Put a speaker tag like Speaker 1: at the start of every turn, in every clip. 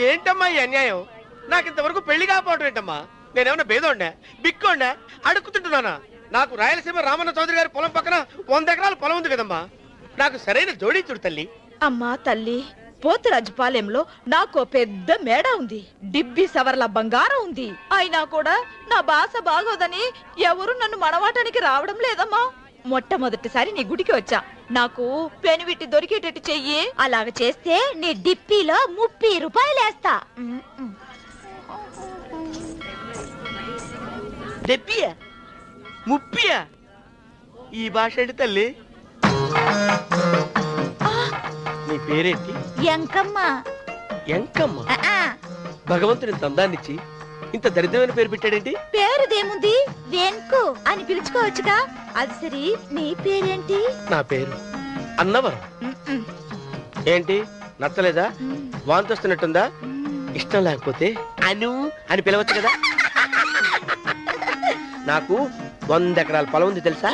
Speaker 1: ఏంటమ్మా ఈ అన్యాయం? నాకు ఇంతవరకు పెళ్లి కాకపోవడం ఏంటమ్మా? నేనేమన్నా బేదోండా బిక్కోండా అడుక్కుతుంటున్నానా? నాకు రాయలసీమ రామన్న చౌదరి గారి పొలం పక్కన 100 ఎకరాల పొలం ఉంది కదమ్మా. నాకు సరైన జోడీ చూడు తల్లి.
Speaker 2: అమ్మా తల్లి, పోతురాజుపాలెంలో నాకు పెద్ద మేడ ఉంది, డిబ్బి సవర్ల బంగారం ఉంది. అయినా కూడా నా భాష బాగోదని ఎవరు నన్ను మనవాటానికి రావడం లేదమ్మా. మొట్టమొదటిసారి నీ గుడికి వచ్చా. నాకు పెనివిట్టి దొరికేటట్టు చెయ్యి. అలాగ చేస్తే నీ డిప్పిలో 30 రూపాయలు వేస్తా.
Speaker 1: డెబ్బియా 30? ఈ భాష ఏంటి తల్లి? నీ పేరేంటి?
Speaker 2: ఎంకమ్మ.
Speaker 1: ఎంకమ్మ? భగవంతుని తందాన్నిచ్చి ఇంత దరిద్రమైన పేరు పెట్టాడేంటి?
Speaker 2: పేరుదేముంది, వెంకు అని పిలుచుకోవచ్చుగా. అది సరి, నీ పేరేంటి?
Speaker 1: నా పేరు అన్నవరం. ఏంటి నచ్చలేదా? వాంతి వస్తున్నట్టుందా? ఇష్టం లేకపోతే అను అని పిలవచ్చు కదా. నాకు 100 ఎకరాల పొలం ఉంది తెలుసా?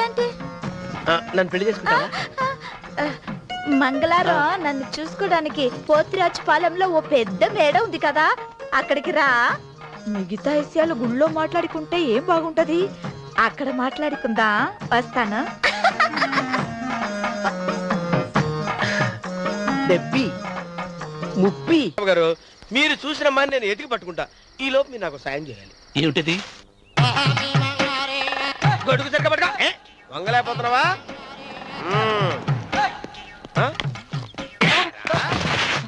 Speaker 2: ఏంటి?
Speaker 1: నన్ను పెళ్లి చేసుకుంటావా?
Speaker 2: మంగళారం నన్ను చూసుకోవడానికి పోతిరాజుపాలెంలో ఓ పెద్ద మేడ ఉంది కదా, అక్కడికి రా. మిగతా విషయాలు గుళ్ళో మాట్లాడుకుంటే ఏం బాగుంటది, అక్కడ మాట్లాడుకుందా. వస్తాను.
Speaker 1: డెబ్బి 30 గారు, మీరు చూసిన మాని నేను ఎతికి పట్టుకుంటా. ఈ లోపు మీరు నాకు సాయం చేయాలి.
Speaker 3: ఏమిటిది?
Speaker 1: గొడుగు సరిగ్గా పట్టుకో. వంగలేకపోతున్నావా?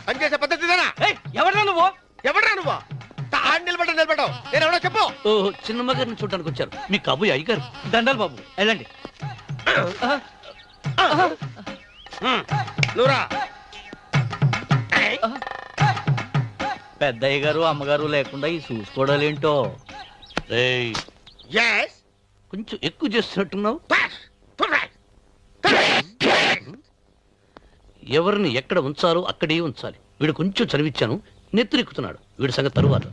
Speaker 1: పనిచేసే పద్ధతిదేనా?
Speaker 3: ఎవరా నువ్వు?
Speaker 1: ఎవడ్రా నువ్వు? నిలబడ్డావు. నేను ఎవడో చెప్పు.
Speaker 3: ఓహో, చిన్నమ్మ గారిని చూడడానికి వచ్చారు. మీ కాబోయే అయ్యగారు. దండాలు బాబు, వెళ్ళండి.
Speaker 1: నువ్వురా.
Speaker 3: పెద్దయ్య గారు అమ్మగారు లేకుండా ఈ చూసుకోవడాలేంటో. కొంచెం ఎక్కువ చేస్తున్నట్టున్నావు. ఎవరిని ఎక్కడ ఉంచాలో అక్కడే ఉంచాలి. వీడు కొంచెం చదివిచ్చాను, నెత్తిరెక్కుతున్నాడు. వీడి సంగతి తరువాత.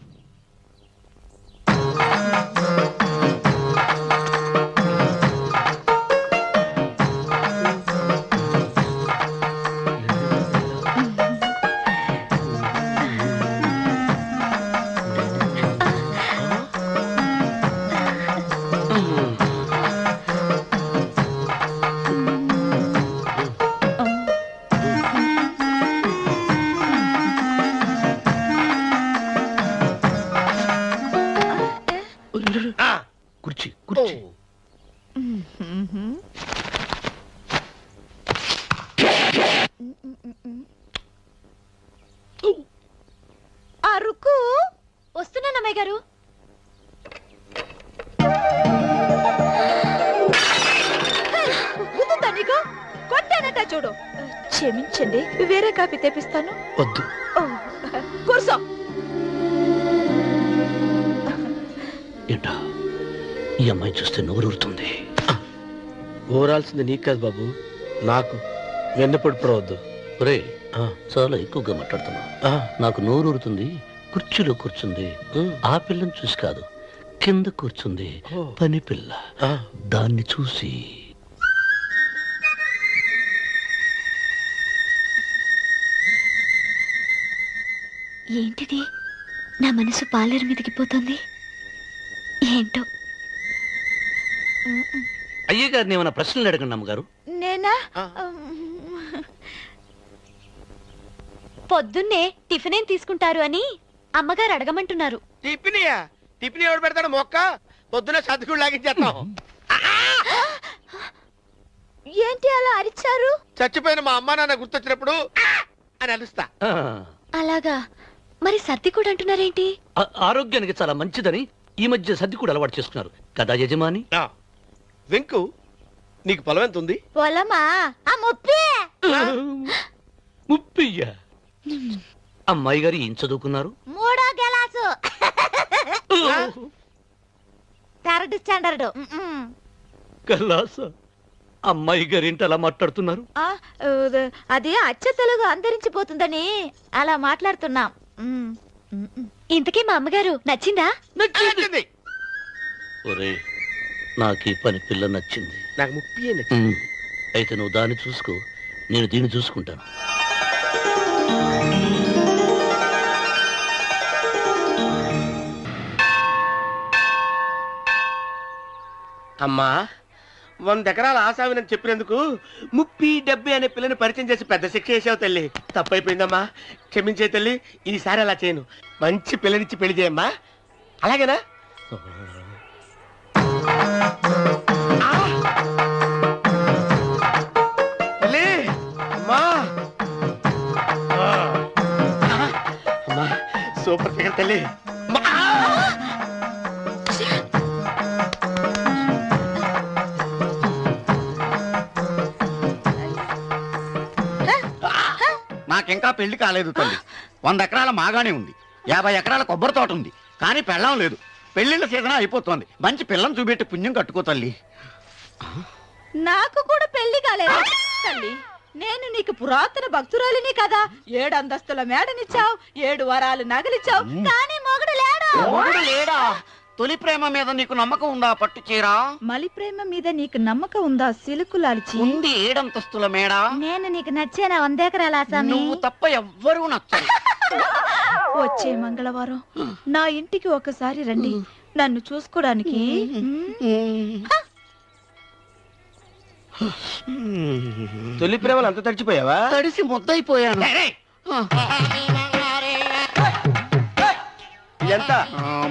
Speaker 3: కుర్చీ కుర్చీ.
Speaker 2: అరుకు వస్తున్నానమ్మాయి గారు. నీకు కొట్టానట చూడు. క్షమించండి, వేరే కాపీ తెప్పిస్తాను.
Speaker 1: వద్దు.
Speaker 2: కూర్చో.
Speaker 3: ఏంటా ఈ అమ్మాయి చూస్తే నోరూరుతుంది.
Speaker 1: ఊరాల్సింది నీకు కాదు బాబు, నాకు. వెన్నపడి పడవద్దు.
Speaker 3: ఒరే, చాలా ఎక్కువగా మాట్లాడుతున్నా. నాకు నోరూరుతుంది. కుర్చీలో కూర్చుంది. ఆ పిల్లని చూసి కాదు, కింద కూర్చుంది పని పిల్ల. దాన్ని చూసి.
Speaker 4: ఏంటిది? నా మనసు పాలేరు మీదకి పోతుంది. ఏంటో.
Speaker 3: అయ్య గారిని ఏమైనా ప్రశ్నలు అడగండి అమ్మగారు.
Speaker 2: నేనా?
Speaker 4: పొద్దున్నే టిఫిన్ ఏం తీసుకుంటారు అని అమ్మగారు అడగమంటున్నారు.
Speaker 1: టిఫినియా? టిఫిన్ ఎవడు పెడతాడు మొక్క? పొద్దునే సర్దుకుడు లాగించేస్తాం.
Speaker 2: ఏంటి అలా అరిచారు?
Speaker 1: చచ్చిపోయిన మా అమ్మ నాన్న గుర్తొచ్చినప్పుడు అని అరుస్తా.
Speaker 4: అలాగా? మరి సర్ది కూడా అంటున్నారేంటి?
Speaker 3: ఆరోగ్యానికి చాలా మంచిదని ఈ మధ్య సర్ది కూడా అలవాటు చేసుకున్నారు కదా యజమాని.
Speaker 1: వెంకు, నీకు పొలం ఎంత ఉంది?
Speaker 2: పొలమా?
Speaker 3: 30. అమ్మాయి గారు ఏం చదువుకున్నారు?
Speaker 2: 3వ క్లాసు, 3rd స్టాండర్డ్.
Speaker 3: కలాస. అమ్మాయి గారు ఏంటి అలా మాట్లాడుతున్నారు?
Speaker 2: అది అచ్చ తెలుగు అంతరించిపోతుందని అలా మాట్లాడుతున్నాం.
Speaker 4: ఇంతకీ మా అమ్మగారు నచ్చిందా?
Speaker 1: నచ్చింది.
Speaker 3: ఒరే, నాకు ఈ పని పిల్ల నచ్చింది.
Speaker 1: నాకు 30 నచ్చింది.
Speaker 3: అయితే నువ్వు దాన్ని చూసుకో, నేను దీన్ని చూసుకుంటాను.
Speaker 1: అమ్మా 100 ఎకరాల ఆసామినని చెప్పినందుకు 30-70 అనే పిల్లని పరిచయం చేసి పెద్ద శిక్ష చేసావు తల్లి. తప్పైపోయిందమ్మా, క్షమించే తల్లి. ఈసారి అలా చేయను. మంచి పిల్లనిచ్చి పెళ్లి చేయమ్మా. అలాగేనా? ఆ! తల్లి, అమ్మా. అమ్మా, సూపర్ ఫిగర్ తల్లి. అమ్మా!
Speaker 5: నాకింకా పెళ్లి కాలేదు తల్లి. 100 ఎకరాల మాగానే ఉంది, 50 ఎకరాల కొబ్బరి తోట ఉంది, కానీ పెళ్ళం లేదు. పెళ్లిళ్ళ సీజన్ అయిపోతుంది. మంచి పిల్లని చూపెట్టి పుణ్యం కట్టుకో తల్లి.
Speaker 2: నాకు కూడా పెళ్లి కాలేదు తల్లి. నేను నీకు పురాతన భక్తురాలిని కదా. 7 అంతస్తుల మేడనిచ్చావు, 7 వరాలు నగలిచ్చావు, కానీ మొగుడు లేడు.
Speaker 5: మొగుడు లేడా? తొలి ప్రేమ మీద నీకు నమ్మకం ఉందా? పట్టు చీరా.
Speaker 2: మలి ప్రేమ మీద నీకు నమ్మకం ఉందా? సిలుకులాల్చి
Speaker 5: ఉంది 7 అంతస్తుల మేడ.
Speaker 2: నేను నీకు నచ్చేనా 100 ఎకరాల ఆసామి?
Speaker 5: నువ్వు తప్ప ఎవ్వరూ నచ్చరు.
Speaker 2: వచ్చే మంగళవారం నా ఇంటికి ఒకసారి రండి, నన్ను చూసుకోవడానికి.
Speaker 1: తొలి ప్రేమలు అంత తడిచిపోయావా?
Speaker 5: తడిసి ముద్దయిపోయాను.
Speaker 1: ఇదెంత?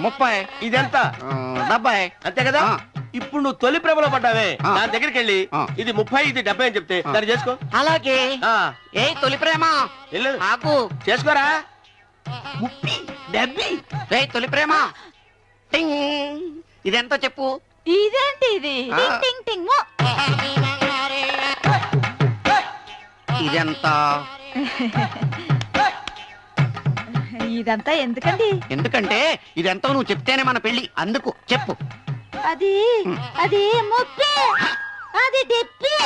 Speaker 5: 30.
Speaker 1: ఇదెంత?
Speaker 5: 70.
Speaker 1: అంతే కదా. ఇప్పుడు నువ్వు తొలి ప్రేమలో పడ్డావే, దాని దగ్గరికి వెళ్ళి ఇది 30 ఇది 70 అని చెప్తే దాన్ని చేసుకో.
Speaker 5: అలాగే.
Speaker 1: ఆ,
Speaker 5: ఏ తొలి ప్రేమ
Speaker 1: వెళ్ళు
Speaker 5: ఆకు
Speaker 1: చేసుకోరా. 30, 70.
Speaker 5: రే తొలి ప్రేమ, టింగ్. ఇదెంత చెప్పు?
Speaker 2: ఇదేంటి ఇది?
Speaker 5: ఆ.
Speaker 2: టింగ్ టింగ్ టింగ్ మో.
Speaker 5: ఇదెంత?
Speaker 2: ఇదంతా ఎందుకండి?
Speaker 5: ఎందుకంటే ఇదెంతో నువ్వు చెప్తేనే మన పెళ్లి. అందుకు చెప్పు.
Speaker 2: అది అది ముప్పి, అది డిప్పి.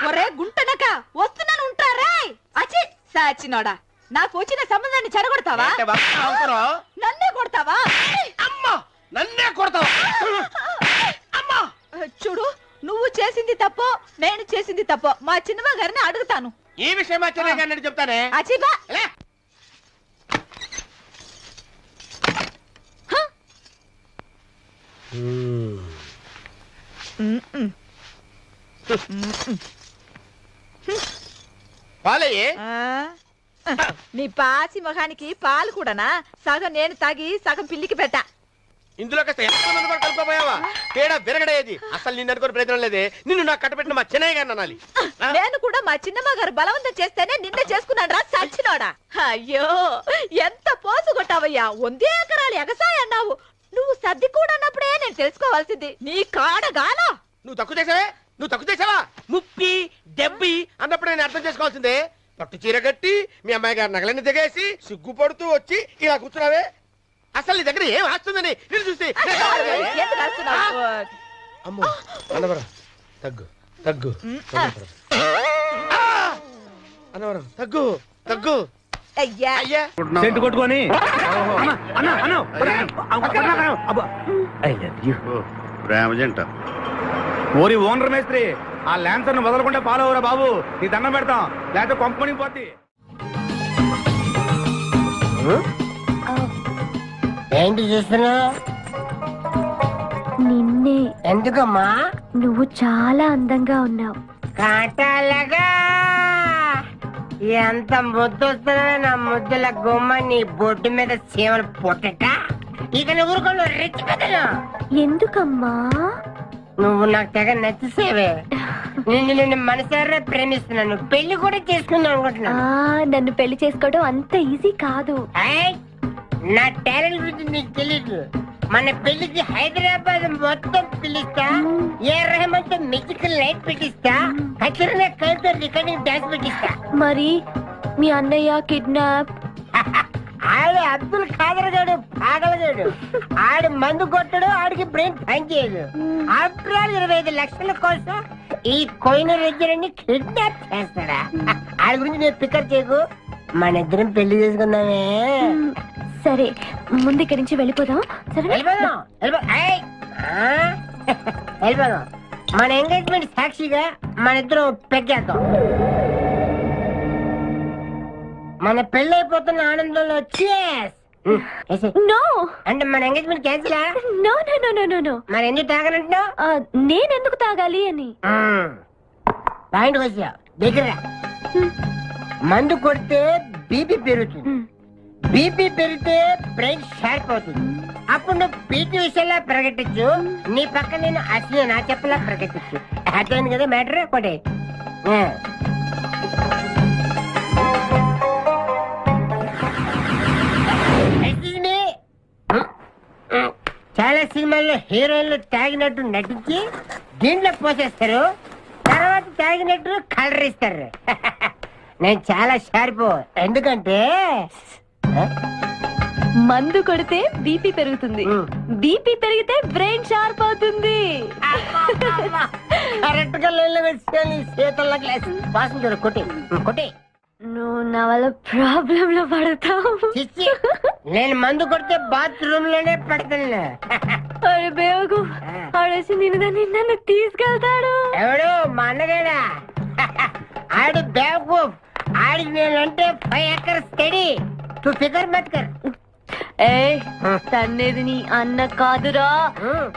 Speaker 2: ఒరే గుంటనక, వస్తున్నాను ఉంటారా? అచి సాచినోడా, నాకు వచ్చిన సంబంధాన్ని చెడగొడతావా?
Speaker 1: అంటే బాగా అవుతారా?
Speaker 2: నన్నే కొడతావా?
Speaker 1: అమ్మా, నన్నే కొడతావా? అమ్మా,
Speaker 2: చూడు, నువ్వు చేసింది తప్పో నేను చేసింది తప్పో మా చిన్నమ్మ గారిని అడుగుతాను.
Speaker 1: ఈ విషయం అచ్చనే కానీ చెప్తానే.
Speaker 2: అచిబా
Speaker 1: లే. పాలయ్యే.
Speaker 2: నీ పాసి మొహానికి పాలు కూడానా? సగం నేను తాగి సగం పిల్లికి పెట్టా.
Speaker 1: ఇందులో కాస్త ఎంతమంది కూడా కలుపుకోపోయావా? తేడా విరగడేది. అసలు నిన్ను అనుకుని ప్రయత్నం లేదే. నిన్ను నాకు కట్టబెట్టిన మా చెన్నయ్య గారిని అనాలి.
Speaker 2: నేను కూడా మా చిన్నమ్మ గారు బలవంతం చేస్తేనే నిన్నే చేసుకున్నాడు రా సచ్చినోడా. అయ్యో, ఎంత పోసు కొట్టావయ్యా. 100 ఎకరాలు ఎగసాయి అన్నావు. నువ్వు సర్ది కూడా అన్నప్పుడే నేను తెలుసుకోవాల్సింది. నీ కాడగాలా.
Speaker 1: నువ్వు తక్కువ చేసావే, నువ్వు తక్కువ చేసావా? 30, 70 అన్నప్పుడు నేను అర్థం చేసుకోవాల్సిందే. పట్టు చీర కట్టి మీ అమ్మాయి గారి నగలన్నీ దిగేసి సిగ్గుపడుతూ వచ్చి ఇలా కూర్చున్నావే. అసలు నీ దగ్గర ఏం ఆస్తుందని నేను చూస్తే.
Speaker 2: ఎందుకు అరుస్తున్నావు?
Speaker 1: అమ్మో, అన్నవరం తగ్గు తగ్గు. అన్నవరం తగ్గు తగ్గు.
Speaker 2: అయ్యా
Speaker 1: అయ్యా
Speaker 6: సెంటు కొట్టుకొని
Speaker 5: ప్రేమ జంట.
Speaker 6: ఓరి ఓనర్ మేస్త్రి, ఆ ల్యాన్సర్ ను వదలకుండా ఫాలో అవరా బాబు. నీ దండం పెడతాం, లేకపోతే కొంపని పోద్ది.
Speaker 7: ఏంటి చూస్తున్నా?
Speaker 4: నిన్నే.
Speaker 7: ఎందుకమ్మా?
Speaker 4: నువ్వు చాలా అందంగా ఉన్నావు.
Speaker 7: కాటాలగా ఎంత ముద్దు వస్తున్నా నా ముద్దుల గుమ్మ నీ బొడ్డు మీద సీమలు పొట్టట. ఇక నువ్వు ఊరుకోను రెచ్చి పెద్దలు.
Speaker 4: ఎందుకమ్మా?
Speaker 7: నువ్వు నాకు తెగ నచ్చేసేవే. నిన్ను మనసారా ప్రేమిస్తున్నాను. పెళ్లి కూడా చేసుకుందాం అనుకుంటున్నా.
Speaker 4: నన్ను పెళ్లి చేసుకోవడం అంత ఈజీ కాదు.
Speaker 7: నా టాలెంట్ గురించి నీకు తెలీదు. మన పెళ్లికి హైదరాబాద్ మొత్తం పిలుస్తా. ఏ రెహమాన్ తో మ్యూజికల్ నైట్ పెట్టిస్తా. ఖచ్చితంగా కలితో రికార్డింగ్ డాన్స్ పెట్టిస్తా.
Speaker 4: మరి మీ అన్నయ్య కిడ్నాప్?
Speaker 7: ఆడు అబ్దుల్ ఖాదర్ గాడు పాగలగాడు. ఆడు మందు కొట్టడు, ఆడికి బ్రెయిన్ పనిచేయదు. ఆఫ్టర్ ఆల్ 25 లక్షల కోసం ఈ కోయిన రెడ్డిని కిడ్నాప్ చేస్తాడా? ఆడి గురించి నేను పికప్ చేయకు. మన ఇద్దరం పెళ్లి చేసుకుందామే.
Speaker 4: సరే, ముందు ఇక్కడి నుంచి వెళ్ళిపోదాం. సరే,
Speaker 7: వెళ్ళిపోదాం. వెళ్ళిపోదాం. మన ఎంగేజ్మెంట్ సాక్షిగా మన ఇద్దరం పెగ్గేద్దాం. మన పెళ్ళైపోతున్న ఆనందంలో cheers.
Speaker 4: నో
Speaker 7: అంటే మన engagement cancel.
Speaker 4: No no no no no no
Speaker 7: మరి ఎందుకు తాగనంటున్నావు?
Speaker 4: నేనెందుకు తాగాలి అని.
Speaker 7: పాయింట్ వచ్చా దగ్గర. మందు కొడితే బీపీ పెరుగుతుంది, బీపీ పెరిగితే బ్రెయిన్ షార్ప్ అవుతుంది. అప్పుడు నువ్వు పీటీ విషయంలో ప్రకటించు, నీ పక్క నేను అసలు నా చెప్పలా ప్రకటించు. అర్థమైంది కదా మ్యాటర్? ఒకటి చాలా సినిమాల్లో హీరోయిన్లు తాగినట్టు నటించి దీంట్లో పోసేస్తారు, తర్వాత తాగినట్టు కలర్ ఇస్తారు. నేను చాలా షార్ప్. ఎందుకంటే
Speaker 4: మందు కొడితే బీపీ పెరుగుతుంది, బీపీ పెరిగితే బ్రెయిన్ షార్ప్ అవుతుంది.
Speaker 7: కరెక్ట్ గా లైన్లో వచ్చి చేతుల్లో గ్లాస్ వాసన కొట్టి కొట్టి.
Speaker 4: నువ్వు నా వల్ల ప్రాబ్లం లో పడతావు.
Speaker 7: చిచ్చి, నేను మందు కొడితే బాత్రూమ్ లోనే పడతాను.
Speaker 4: అరే బేవకు ఆడేసి నన్ను తీసుకెళ్తాడు.
Speaker 7: ఎవడు? మా అన్నగాడా? ఆడి బేవకు. ఆడికి నేనంటే 5 acres స్టడీ. తు ఫికర్ మత్ కర్.
Speaker 4: ఏ తన్నేది నీ అన్న కాదురా,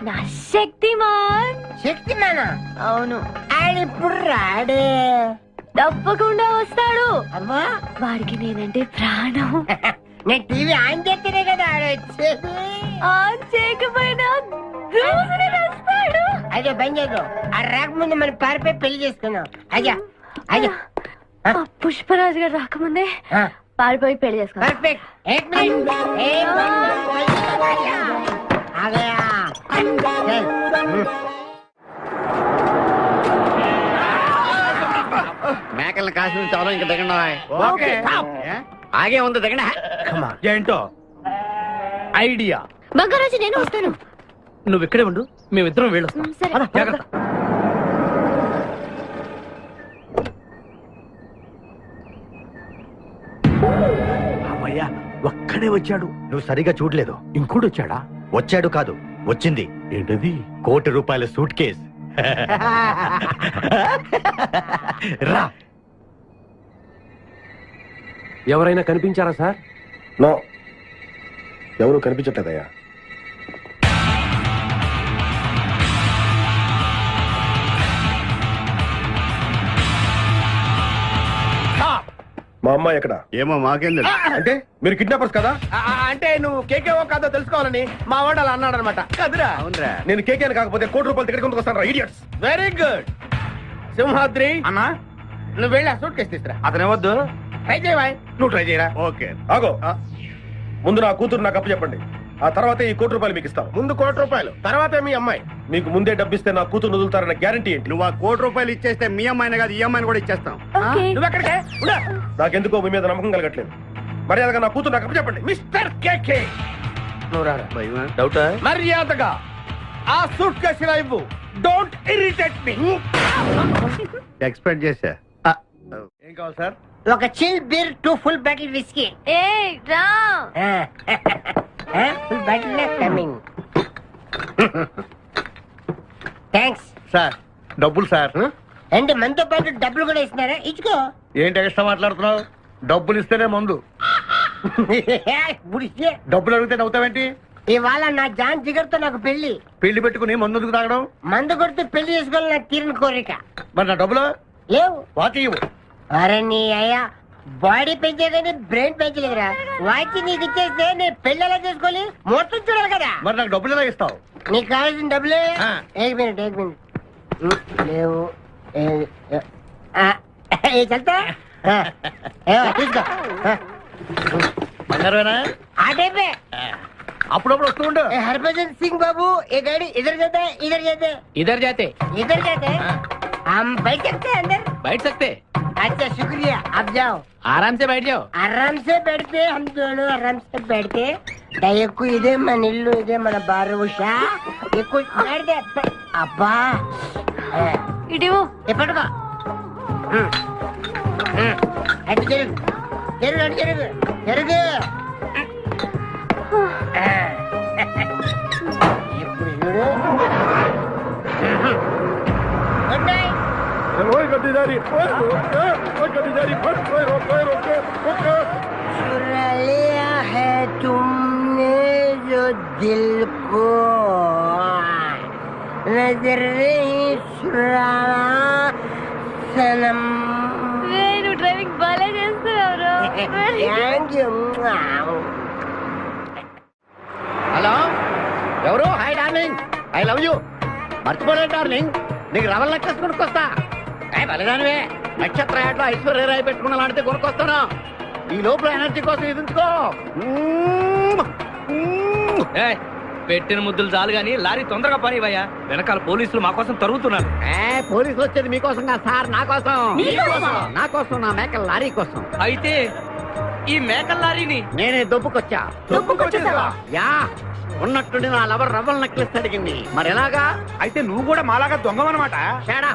Speaker 4: నా శక్తిమాన్.
Speaker 7: శక్తిమానా?
Speaker 4: అవును.
Speaker 7: ఆడిప్పుడు రాడే.
Speaker 4: తప్పకుండా వస్తాడు.
Speaker 7: అమ్మా,
Speaker 4: వాడికి నేనంటే ప్రాణం.
Speaker 7: నేను టీవీ ఆన్ చేస్తేనే కదా ఆడొచ్చేది.
Speaker 4: ఆన్ చేయకపోయినా రోజునే వస్తాడు.
Speaker 7: అదే బంద్ చేద్దాం. ఆ రాకముందు మనం పారిపోయి పెళ్లి చేసుకున్నాం. అయ్యా అయ్యా
Speaker 4: పుష్పరాజు గారు రాకముందే పారిపోయి పెళ్లి చేసుకున్నాం.
Speaker 7: పర్ఫెక్ట్. एक मिनट, एक मिनट. आ गया. चल.
Speaker 5: మేకల్ని కాసి నుంచి అవడం ఇంకా దిగండి.
Speaker 6: ఓకే.
Speaker 5: ఆగే ఉంది దిగండి.
Speaker 6: ఏంటో ఐడియా.
Speaker 4: బంగారాజు నేను వస్తాను.
Speaker 3: నువ్వు ఇక్కడే ఉండు, మేమిద్దరం వెళ్ళొస్తాం.
Speaker 4: సరే.
Speaker 3: జాగ్రత్త.
Speaker 6: అమ్మయ్యా, ఒక్కడే వచ్చాడు.
Speaker 8: నువ్వు సరిగా చూడలేదు.
Speaker 6: ఇంకోటి వచ్చాడా?
Speaker 8: వచ్చాడు కాదు, వచ్చింది.
Speaker 6: ఏంటది?
Speaker 8: ₹1 కోటి సూట్ కేస్. రా.
Speaker 6: ఎవరైనా కనిపించారా సార్?
Speaker 9: నో, ఎవరు కనిపించట్లేదయ్యా. మా అమ్మాయి ఎక్కడ?
Speaker 5: ఏమో మాకేం తెలుసు.
Speaker 9: అంటే మీరు కిడ్నాపర్స్ కదా?
Speaker 1: అంటే నువ్వు కేకేవో కాదో తెలుసుకోవాలని మా వాడు అలా అన్నాడు అనమాట. కదురా?
Speaker 5: అవునరా.
Speaker 9: నేను కేకేని కాకపోతే ₹1 టికెట్ కొందుకు వస్తాను. ఇడియట్స్.
Speaker 1: Very good. సింహాద్రి,
Speaker 6: అన్నా
Speaker 1: నువ్వు వెళ్ళి ఆ సూట్ కేసు తీసుకురా.
Speaker 6: అతనే వద్దు.
Speaker 1: ట్రై చేయవా?
Speaker 6: నువ్వు ట్రై చేయరా.
Speaker 5: ఓకే.
Speaker 9: ఆగో. ముందు నా కూతురు నాకు అప్పు చెప్పండి. ఆ తర్వాత ఈ ₹1 మీకు ఇస్తాను.
Speaker 1: ముందు ₹1, తర్వాత మీ అమ్మాయి.
Speaker 9: మీకు ముందే డబ్బిస్తే నా కూతురు వదులుతారన్న గ్యారంటీ ఏంటి?
Speaker 5: నువ్వు ఆ ₹1 ఇచ్చేస్తే మీ అమ్మాయిని కాదు, ఈ అమ్మాయిని కూడా ఇచ్చేస్తాం.
Speaker 4: ఓకే.
Speaker 1: నువ్వు ఎక్కడికే? ఉండు.
Speaker 9: నాకెందుకో మీ మీద నమ్మకం కలగట్లేదు. మర్యాదగా నా కూతురు నాకు అప్పు చెప్పండి.
Speaker 1: మిస్టర్ కేకే, నువ్వు రారా.
Speaker 5: భయమా?
Speaker 8: డౌటా?
Speaker 1: మర్యాదగా ఆ సూట్ కేసు ఇలా ఇవ్వు. Don't irritate me.
Speaker 5: ఎక్స్పెక్ట్ చేశా.
Speaker 8: ఏం కావాలి సార్?
Speaker 7: ఒక chill beer, 2 full bottle whiskey.
Speaker 4: ఏ రా.
Speaker 7: Full bottle coming. Thanks.
Speaker 8: Sir డబ్బులు సార్.
Speaker 7: అంటే మనతో పాటు డబ్బులు కూడా ఇస్తున్నారా? ఇచ్చుకో.
Speaker 8: ఏంటి ఎక్స్ట్రా మాట్లాడుతున్నావు? డబ్బులు ఇస్తేనే మందు.
Speaker 7: గుడిస్తే
Speaker 8: డబ్బులు అడిగితే నవ్వుతావేంటి?
Speaker 7: ఇవాళ నా జాన్ జిగర్తో నాకు పెళ్లి.
Speaker 8: పెళ్లి పెట్టుకుని మందు ఎందుకు తాగడం?
Speaker 7: మందు కొడితే పెళ్లి చేసుకోవాలి, నాకు తీరిన కోరిక.
Speaker 8: మరి నా డబ్బులు
Speaker 7: లేవు.
Speaker 8: వాచి ఇవ్వు.
Speaker 7: అరే నీ అయ్యా, బాడీ పెంచేదని బ్రెయిన్ పెంచలేదురా. వాచి నీకు ఇచ్చేస్తే నేను పెళ్లి ఎలా చేసుకోవాలి? మొత్తం చూడాలి కదా.
Speaker 8: మరి నాకు డబ్బులు ఎలా ఇస్తావు?
Speaker 7: నీకు కావాల్సిన డబ్బులే.
Speaker 8: ఆ.
Speaker 7: एक मिनट లేవు. చల్తా తీసుకో.
Speaker 8: బంగారమేనా?
Speaker 7: ఆ టైపే.
Speaker 8: అప్పుడప్పుడు వస్తూ ఉండు.
Speaker 7: हरभजन सिंह बाबू, ये गाड़ी इधर जाता है, इधर जाते हैं,
Speaker 1: इधर जाते
Speaker 7: इधर जाते हैं. हम बैठ सकते हैं अंदर?
Speaker 1: बैठ सकते.
Speaker 7: अच्छा शुक्रिया, आप जाओ.
Speaker 1: आराम से बैठ जाओ.
Speaker 7: आराम से बैठते, हम दोनों आराम से बैठते. దయకు ఇదే మన ఇల్లు, ఇదే మన బారు ఉషా. ఎక్కువ बैठते. అబ్బా
Speaker 4: ఇడివో.
Speaker 7: ఎప్పటికో అటు జరుగు జరుగు అటు జరుగు జరుగు. ఇప్పుడు చూడు.
Speaker 9: ओए गड्डी जा रही ओए गड्डी जा रही रोक
Speaker 7: चुरा लिया है तुमने जो दिल को नजर नहीं चुराना सनम
Speaker 4: నువ్వు డ్రైవింగ్ బాగా చేస్తున్నావు
Speaker 7: थैंक यू
Speaker 5: హలో ఎవరు? Hi darling, I love you. మర్చిపోలేదు డార్లింగ్, నీకు రవల్ నెక్లెస్ కొనుక్కొస్తా. బలిదానివే, నక్షత్ర యాడ్లో ఐశ్వర్యరాయ్ పెట్టుకున్న లాంటిది కొనుక్కొస్తాను. ఈ లోపల ఎనర్జీ కోసం ఎదుంచుకో.
Speaker 10: పెట్టిన ముద్దులు చాలు గాని లారీ తొందరగా పని ఇవ్వయ్యా, వెనకాల పోలీసులు మా కోసం తరుగుతున్నారు.
Speaker 5: పోలీసులు వచ్చేది మీకోసం కాదు సార్, నా కోసం. నా కోసం, నా మేకల లారీ కోసం.
Speaker 10: అయితే ఈ మేకల లారీని
Speaker 5: నేనే దొబ్బుకొచ్చా. యా, ఉన్నట్టుండి నా లవర్ రవ్వల్ నెక్లెస్ అడిగింది. మరి ఎలాగా?
Speaker 6: అయితే నువ్వు కూడా మాలాగా దొంగవన్నమాట.
Speaker 5: తేడా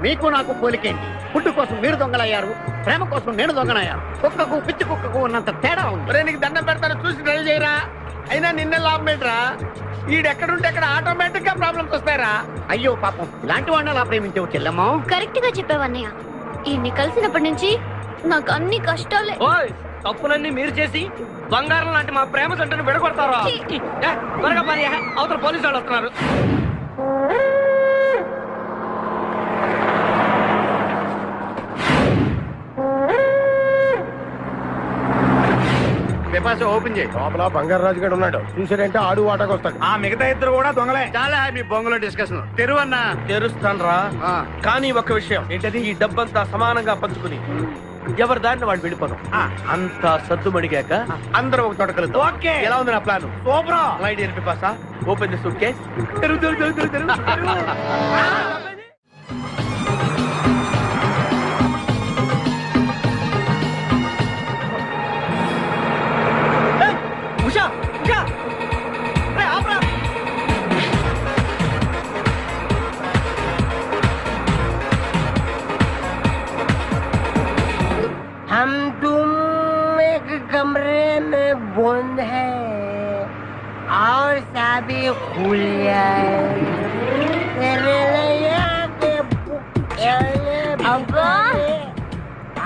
Speaker 5: మీకు నాకు పోలికేంటి? ఫుడ్ కోసం మీరు దొంగలయ్యారు, ప్రేమ కోసం నేను దొంగనయ్యాను. కుక్కకు పిచ్చి కుక్కకు ఉన్నంత తేడా ఉంది.
Speaker 1: ఒరే నీకు దండం పెడతాను, చూసి డ్రైవ్ చేయరా. అయినా నిన్నే లాభం ఏంట్రా? ఈడెక్కడుంటే అక్కడ ఆటోమేటిక్ గా ప్రాబ్లమ్స్ వస్తాయరా.
Speaker 5: అయ్యో పాపం, ఇలాంటి వాడిని అలా ప్రేమించావు చెల్లెమ్మ.
Speaker 4: కరెక్ట్ గా చెప్పావన్నయ్య. ఈయన్ని కలిసినప్పటి నుంచి నాకు అన్ని కష్టాలే.
Speaker 10: ఓయ్, తప్పులన్నీ మీరు చేసి బంగారం లాంటి మా ప్రేమ జంటను విడగొడతారా? త్వరగా పని, అవతల పోలీసు వాళ్ళు వస్తున్నారు.
Speaker 5: ఓపెన్ చేయి.
Speaker 9: లోపల బంగారు రాజు గారు ఉన్నాడు, చూసాడంటే ఆడు వాటాకు వస్తాడు.
Speaker 6: ఆ మిగతా ఇద్దరు కూడా దొంగలే.
Speaker 5: చాలా మీ బొంగులో డిస్కషన్ తెరువన్నా.
Speaker 1: తెరుస్తాను రా, కానీ ఒక విషయం ఏంటది? ఈ డబ్బంతా సమానంగా పంచుకుని ఎవరి దారిని వాడు వెళ్ళిపోతాం. అంతా సద్దుమడిగాక అందరం ఒక తోట కలుద్దాం.
Speaker 6: ఓకే.
Speaker 1: ఎలా ఉంది నా ప్లాన్?
Speaker 6: సూపర్.
Speaker 1: లైట్ ఇయర్ పిపాసా, open the suitcase. Usha, Usha, రే ఆపరా.
Speaker 7: हम तुम एक कमरे में बंद है और साबी खुल जाए तेरे लिए के
Speaker 4: अब्बा।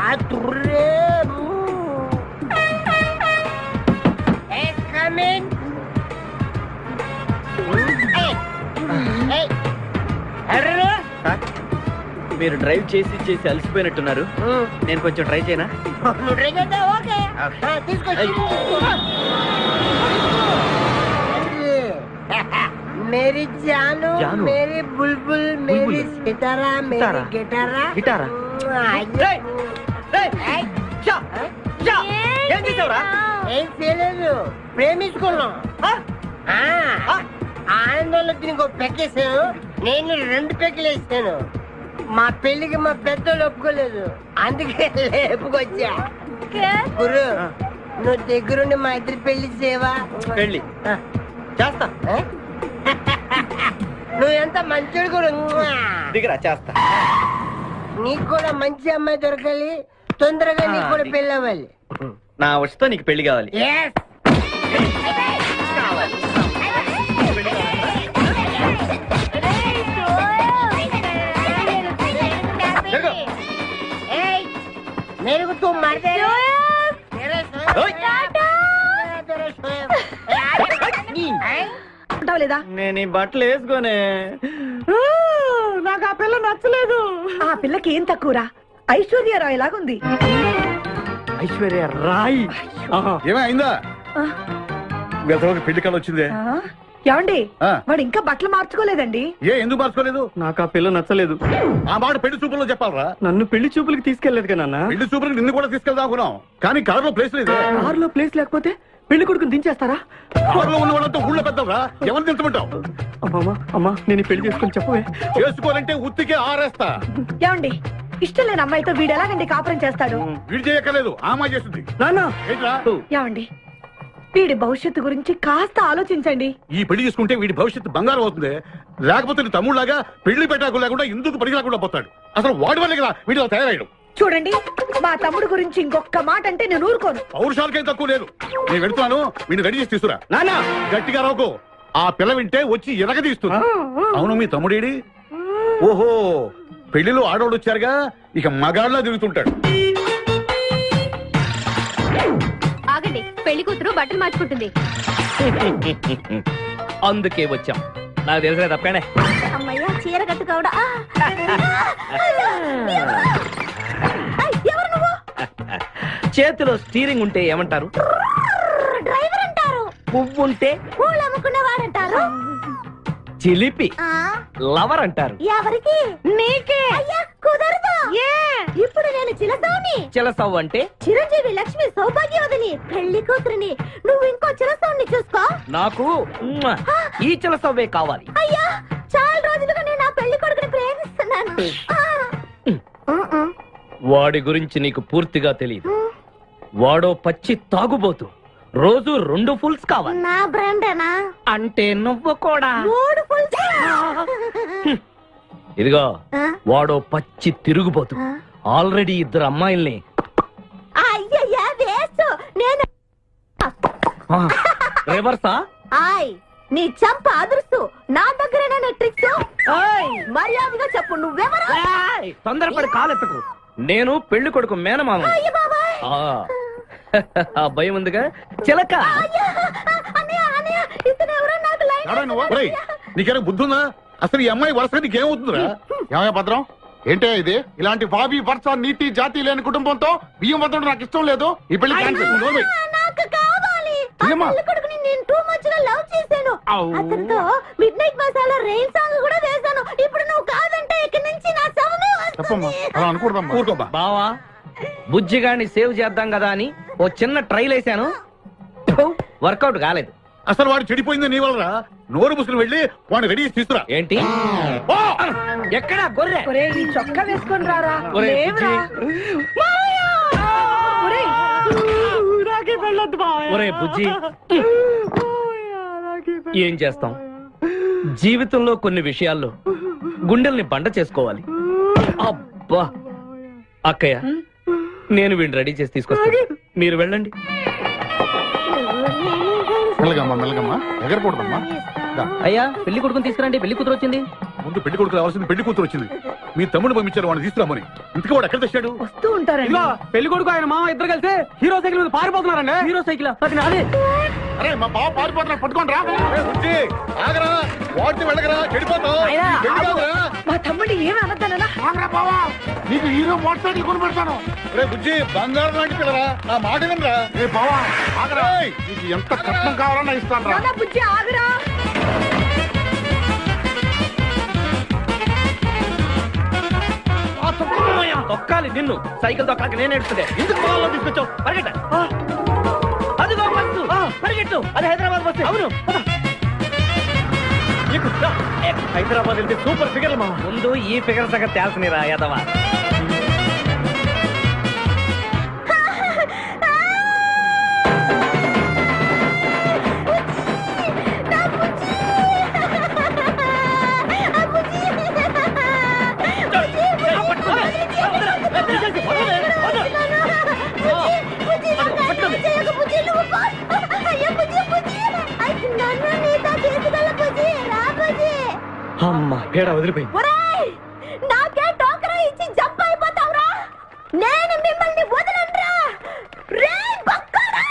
Speaker 7: आतुरे come in. Hey. Hey.
Speaker 10: మీరు డ్రైవ్ చేసి చేసి అలసిపోయినట్టున్నారు, నేను కొంచెం ట్రై చేయనా?
Speaker 7: నువ్వు ట్రై చేద్దా? ఓకే, తీసుకొచ్చి मेरी जानू,
Speaker 10: जानू?
Speaker 7: मेरी बुलबुल, मेरी सितारा, मेरी गिटारा.
Speaker 10: గిటారా? ఏం చేసావురా?
Speaker 7: ఏం చేయలేదు, ప్రేమించుకున్నాం. ఆనందంలో దీనికి ఒక పెక్కేసాను, నేను 2 పెక్కలు వేసాను. మా పెళ్లికి మా పెద్దలు ఒప్పుకోలేదు, అందుకే లేపుకొచ్చా. గురు, నువ్వు దగ్గరుండి మా ఇద్దరు పెళ్లి చేయవా?
Speaker 10: పెళ్ళి చేస్తా.
Speaker 7: నువ్వు ఎంత మంచోడు గురు.
Speaker 10: దిగరా, చేస్తా.
Speaker 7: నీకు కూడా మంచి అమ్మాయి దొరకాలి, తొందరగా నీకు కూడా పెళ్లి అవ్వాలి.
Speaker 10: నా వచ్చతో నీకు పెళ్లి కావాలి.
Speaker 7: Yes. Hey, मेरे को तुम मार दे रहे
Speaker 2: ఉంటావు లేదా?
Speaker 10: నేను ఈ బట్టలు వేసుకోనే, నాకు ఆ పిల్ల నచ్చలేదు.
Speaker 2: ఆ పిల్లకి ఏం తక్కువరా? ఐశ్వర్య రాయ్ లాగుంది.
Speaker 10: ఐశ్వర్య రాయ్
Speaker 9: ఏమైందా? వెళ్తానికి పెళ్లి కాలం వచ్చిందే.
Speaker 2: ఏమండి, వాడు ఇంకా బట్టలు మార్చుకోలేదండి.
Speaker 9: ఎందుకు మార్చుకోలేదు?
Speaker 10: నాకు ఆ పిల్ల నచ్చలేదు.
Speaker 9: ఆ మాట పెళ్లి చూపుల్లో చెప్పాలరా.
Speaker 10: నన్ను పెళ్లి చూపులకి తీసుకెళ్లేదు కదా నాన్న.
Speaker 9: పెళ్లి చూపులకు నిన్ను కూడా తీసుకెళ్దాం అనుకున్నాం, కానీ కారులో ప్లేస్ లేదు.
Speaker 10: కారులో ప్లేస్ లేకపోతే పెళ్లి కొడుకుని దించేస్తారా?
Speaker 9: కారులో ఉన్న వాళ్ళంతా ఊళ్ళో పెద్దవరా, ఎవరు దించమంటావు?
Speaker 10: అమ్మా అమ్మా, నేను ఈ పెళ్లి చేసుకుని చెప్పవే.
Speaker 9: చేసుకోవాలంటే ఉత్తికే ఆరేస్తా.
Speaker 2: ఏమండి, ఇష్టం లేని అమ్మాయితో వీడు ఎలాగండి కాపురం చేస్తాడు?
Speaker 9: వీడు చేయక్కర్లేదు, ఆ అమ్మాయి చేస్తుంది.
Speaker 10: నాన్న
Speaker 9: ఏంట్రా?
Speaker 2: ఏమండి, వీడి భవిష్యత్తు గురించి కాస్త ఆలోచించండి.
Speaker 9: ఈ పెళ్లి చేసుకుంటే వీడి భవిష్యత్తు బంగారం అవుతుంది. లేకపోతే నీ తమ్ముళ్ళలాగా పెళ్లి పెట్టాకు లేకుండా ఇందుకు పనికి రాకుండా పోతాడు. అసలు వాడి వల్లే కదా వీడిలో తయారయ్యడం.
Speaker 2: చూడండి, మా తమ్ముడు గురించి ఇంకొక మాట అంటే నేను ఊరుకోను.
Speaker 9: పౌరుషాలకేం తక్కువ లేదు. నేను వెళ్తున్నాను, వీడిని రెడీ చేసి తీసుకురా.
Speaker 10: నాన్న
Speaker 9: గట్టిగా రాకు, ఆ పిల్ల వింటే వచ్చి ఎరగదీస్తుంది. అవును, మీ తమ్ముడేడి? ఓహో పెళ్లిలో ఆడవాళ్ళు వచ్చారుగా, ఇక మగాళ్ళ తిరుగుతుంటాడు.
Speaker 4: ఆగండి, పెళ్లి కూతురు బట్టలు మార్చుకుంటుంది.
Speaker 10: అందుకే వచ్చాం. నాకు తెలిసే తప్పనే.
Speaker 4: అమ్మయ్య, చీర కట్టుకోవడా? ఎవరు నువ్వు?
Speaker 10: చేతిలో స్టీరింగ్ ఉంటే ఏమంటారు?
Speaker 4: డ్రైవర్ అంటారు.
Speaker 10: పువ్వు ఉంటే
Speaker 4: పూలు అమ్ముకున్నవాడంటారు.
Speaker 10: చిలిపి లవర్ అంటారు.
Speaker 4: ఎవరికి? నీకే. అయ్యా కుదరదు. ఇప్పుడు నేను చిలసౌని.
Speaker 10: చిలసవ్వు అంటే
Speaker 4: చిరంజీవి లక్ష్మి సౌభాగ్యవతిని, పెళ్లి కూతురిని. నువ్వు ఇంకో చిలసౌని చూసుకో.
Speaker 10: నాకు ఈ చిలసవ్వే కావాలి.
Speaker 4: అయ్యా, చాలా రోజులుగా నేను నా పెళ్లి కొడుకుని ప్రేమిస్తున్నాను.
Speaker 10: వాడి గురించి నీకు పూర్తిగా తెలియదు. వాడో పచ్చి తాగుబోతు. రోజు 2 ఫుల్స్ కావాలి.
Speaker 4: నా బ్రాండేనా?
Speaker 10: అంటే నువ్వు కూడా.
Speaker 4: 3 ఫుల్స్.
Speaker 10: ఇదిగో, వాడో పచ్చి తిరుగుబోతు. ఆల్రెడీ 2 అమ్మాయిల్ని.
Speaker 4: అయ్యయ్యా వేస్ట్. నేను
Speaker 10: రివర్సా?
Speaker 4: నీ చంప అదురుస్తూ నా దగ్గరేనా ట్రిక్స్? మర్యాదగా చెప్పు, నువ్వెవరు?
Speaker 10: తొందరపడి కాలెత్తకు. నేను పెళ్లి కొడుకు మేనమామ. ఆ భయం ఉందిగా చిలక.
Speaker 9: నీకేనా బుద్ధుందా? అసలు ఈ అమ్మాయి వరుసగా నీకేమవుతుందిరా?
Speaker 6: ఏమయ్య భద్రం, ఏంటే ఇది? ఇలాంటి బాబీ వరుస నీతి జాతి లేని కుటుంబంతో బియ్యం భద్రం నాకు ఇష్టం లేదు. ఈ పెళ్లి క్యాన్సిల్.
Speaker 4: నాకు కావాలి. ఆ పెళ్లి కొడుకుని నేను టూ మచ్ గా లవ్ చేశాను. అతనితో mid night masala rain song కూడా వేశాను. ఇప్పుడు నువ్వు కాదంటే ఇక్కడి నుంచి నా శవమే వస్తుంది.
Speaker 10: బావా, బుజ్జిగాన్ని సేవ్ చేద్దాం కదా అని ఓ చిన్న ట్రైల్ వేసాను. వర్కౌట్ కాలేదు.
Speaker 9: అసలు వాడు చెడిపోయింది నీ వల్ల. నోరు ముసుకుని వెళ్ళి వాడిని రెడీ చేసి తీసుకురా.
Speaker 10: ఏంటి? ఎక్కడా గొర్రె?
Speaker 2: ఈ చొక్కా వేసుకొని రారా.
Speaker 10: ఒరే
Speaker 2: లేవురా.
Speaker 10: ఒరే బుజ్జి, ఏం చేస్తాం? జీవితంలో కొన్ని విషయాల్లో గుండెల్ని బండ చేసుకోవాలి. అబ్బా అక్కయ్య, నేను వీడిని రెడీ చేసి తీసుకొస్తాను. మీరు వెళ్ళండి.
Speaker 6: మెల్లగమ్మా మెల్లగమ్మా, ఎగరకూడదమ్మా.
Speaker 10: అయ్యా, పెళ్లి కొడుకుని తీసుకురండి. పెళ్లి కూతురు వచ్చింది.
Speaker 9: ముందు పెళ్లి కొడుకు రావాల్సింది పెళ్లి కూతురు వచ్చింది. మీ తమ్ముడు పంపించారు వాడిని తీసుకురామని. ఇంతకీ వాడు ఎక్కడ తెచ్చాడు?
Speaker 2: వస్తూ ఉంటారండి.
Speaker 10: పెళ్లి కొడుకు ఆయన మామ ఇద్దరు కలిసి హీరో సైకిల్ మీద పారిపోతున్నారండి. హీరో సైకిల్ అది నాదే.
Speaker 6: అరే మా బావ పారిపోతున్నా, పట్టుకోండి రా.
Speaker 9: ఆగరా, వాడిని వెళ్ళగరా, చెడిపోతావు.
Speaker 2: మా తమ్ముడు ఏమి అనద్దనా?
Speaker 6: నీకు హీరో మోటార్ సైకిల్ కొని పెడతాను.
Speaker 9: రే బుజ్జి, బంగారం లాంటి పిల్లరా, నా మాట వినరా.
Speaker 6: ఏ బావా ఆగరా, నీకు ఎంత కట్నం కావాలన్నా ఇస్తాను రా.
Speaker 2: బుజ్జి ఆగురా.
Speaker 10: తొక్కాలి నిన్ను. సైకిల్ తొక్కాక నేను ఎడుతుండే. ఎందుకు పొలంలో తీసుకొచ్చావు? పరిగెట్ట. అదిగో బస్సు. పరిగెట్టు. అది హైదరాబాద్ బస్సు. అవును. హైదరాబాద్ వెళ్తే సూపర్ ఫిగర్ మా. ముందు ఈ ఫిగర్ సగం తేల్చనిరా యాదవా. అమ్మా, పేడ వదిలిపోయింది.
Speaker 4: నాకే టోకరా ఇచ్చి జంప్ అయిపోతావురా. నేను మిమ్మల్ని వదలనురా. రే బక్కరా,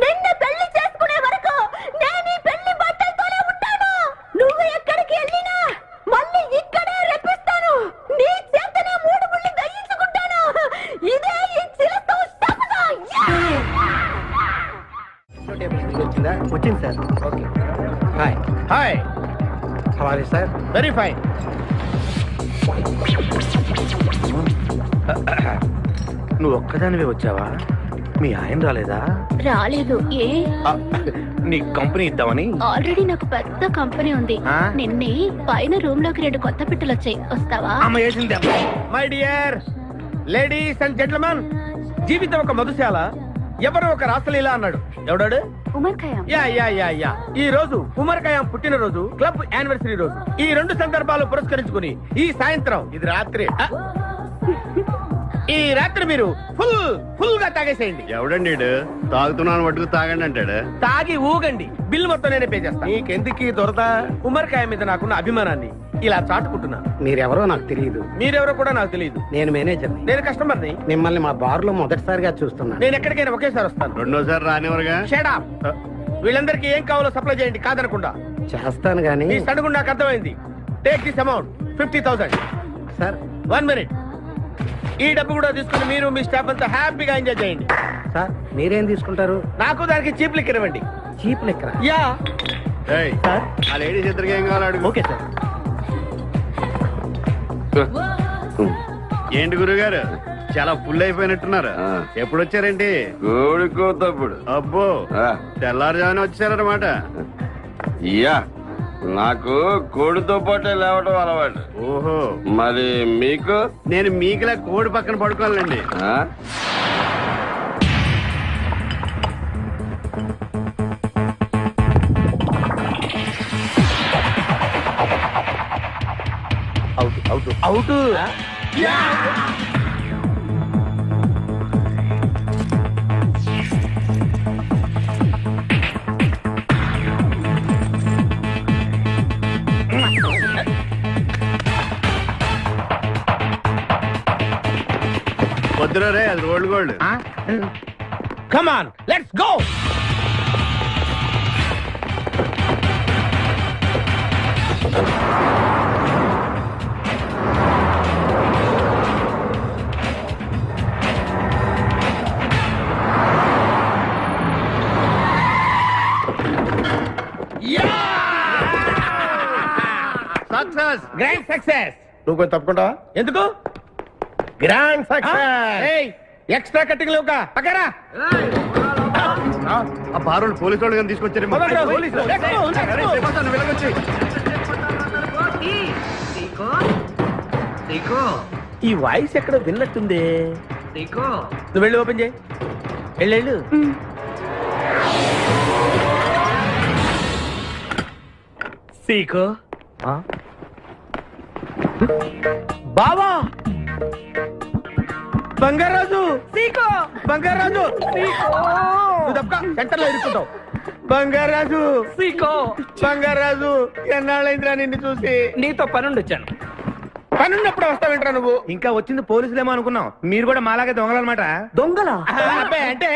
Speaker 4: నిన్ను పెళ్లి చేసుకునే వరకు నేను ఈ పెళ్లి బట్టలతోనే ఉంటాను. నువ్వు ఎక్కడికి వెళ్ళినా మళ్ళీ ఇక్కడే రెప్పిస్తాను. నీ చేతనే 3 ముళ్ళు దయించుకుంటాను. ఇదే ఈ చిలతో శపథం.
Speaker 5: వచ్చింది sir. Okay. Hi
Speaker 1: hi,
Speaker 5: how are you sir?
Speaker 1: Very fine.
Speaker 6: నువ్వు ఒక్కదానివే వచ్చావా? మీ ఆయన రాలేదా?
Speaker 4: రాలేదు. ఏ?
Speaker 6: నీ కంపెనీ ఇద్దామని.
Speaker 4: ఆల్రెడీ నాకు పెద్ద కంపెనీ ఉంది. నిన్నే పైన రూమ్ లోకి 2 కొత్త పిట్టలు వచ్చాయి. వస్తావా?
Speaker 1: అమ్మ వేసింది. My dear ladies and gentlemen, జీవితం ఒక మధుశాల. ఎవరో ఒక రాసలీల అన్నాడు. ఎవడాడు?
Speaker 4: Omar Khayyam.
Speaker 1: Yeah yeah yeah yeah. ఈ రోజు ఉమర్ ఖయాం పుట్టినరోజు, క్లబ్ యానివర్సరీ రోజు. ఈ 2 సందర్భాలు పురస్కరించుకుని ఈ సాయంత్రం, ఇది రాత్రి, ఈ రాత్రి మీరు ఫుల్ గా తాగేసేయండి.
Speaker 5: ఎవడండి తాగుతున్నాను మటుకు తాగండి అంటాడు.
Speaker 1: తాగి ఊగండి, బిల్లు మొత్తం నేనే పే చేస్తాను.
Speaker 6: నీకెందుకు ఈ దొరద?
Speaker 1: ఉమ్మరికాయ మీద నాకున్న అభిమానాన్ని ఇలా చాటుకుంటున్నాను.
Speaker 6: మీరెవరో నాకు తెలియదు.
Speaker 1: మీరెవరో కూడా నాకు తెలియదు.
Speaker 6: నేను మేనేజర్.
Speaker 1: నేను కస్టమర్ని.
Speaker 6: మిమ్మల్ని మా బార్ లో మొదటిసారిగా చూస్తున్నాను.
Speaker 1: నేను ఎక్కడికైనా ఒకేసారి వస్తాను.
Speaker 5: రెండోసారి రానివరుగా.
Speaker 1: Shut up. వీళ్ళందరికీ ఏం కావాలో సప్లై చేయండి కాదనకుండా.
Speaker 6: చేస్తాను గానీ
Speaker 1: ఈ సడుగు నాకు అర్థమైంది. Take this amount 50,000.
Speaker 6: Sir
Speaker 1: 1 minute. ఈ డబ్బు కూడా తీసుకుని మీరు మీ స్టాఫ్ అంతా హ్యాపీగా ఎంజాయ్ చేయండి.
Speaker 6: సార్ మీరేం తీసుకుంటారు?
Speaker 1: నాకు దానికి చీప్ లిక్కర్ ఇవ్వండి.
Speaker 6: చీప్ లెక్కరా?
Speaker 1: యా.
Speaker 5: ఏయ్, ఆ లేడీస్ ఇద్దరికి ఏం కావాలి అడుగు.
Speaker 6: Okay sir.
Speaker 5: ఏంటి గురుగారు చాలా ఫుల్ అయిపోయినట్టున్నారు. ఎప్పుడు వచ్చారేంటి?
Speaker 11: కోడికోతప్పుడు.
Speaker 5: అబ్బో, తెల్లారుజామున వచ్చారన్నమాట.
Speaker 11: ఇయ్యా నాకు కోడితో పాటే లేవటం అలవాటు.
Speaker 5: ఓహో,
Speaker 11: మరి మీకు?
Speaker 5: నేను మీకులా కోడి పక్కన పడుకోవాలండి.
Speaker 11: ఆ?
Speaker 1: అవుట్.
Speaker 5: వద్దురా రే, అది rolled gold.
Speaker 1: Come on, let's go.
Speaker 5: Success,
Speaker 1: grand success.
Speaker 6: నువ్వు కొంచెం తప్పుకుంటావా?
Speaker 1: ఎందుకు?
Speaker 6: Grand success.
Speaker 1: ఎక్స్ట్రా కట్టింగ్ లేవుగా పక్కరా.
Speaker 5: ఆ బారోళ్ళు పోలీసు వాళ్ళు కానీ తీసుకొచ్చారేమో.
Speaker 1: ఈ వాయిస్ ఎక్కడ విన్నట్టుంది. నువ్వు వెళ్ళి ఓపెన్ చేయి. వెళ్ళు. సీకో బావా, బంగారాజు. సీకో బంగారాజు. నువ్వు తప్పక సెంటర్ లో ఇరుక్కుంటావు. బంగారాజు.
Speaker 10: సీకో
Speaker 1: బంగారాజు, ఎన్నాళ్ళైందిరా నిన్ను చూసి.
Speaker 10: నీతో పనుండి వచ్చాను.
Speaker 1: పనున్నప్పుడు వస్తావేంట్రా నువ్వు?
Speaker 6: ఇంకా వచ్చింది పోలీసులేమో అనుకున్నాం. మీరు కూడా మాలాగే దొంగలన్నమాట.
Speaker 10: దొంగలా?
Speaker 1: అబ్బాయి, అంటే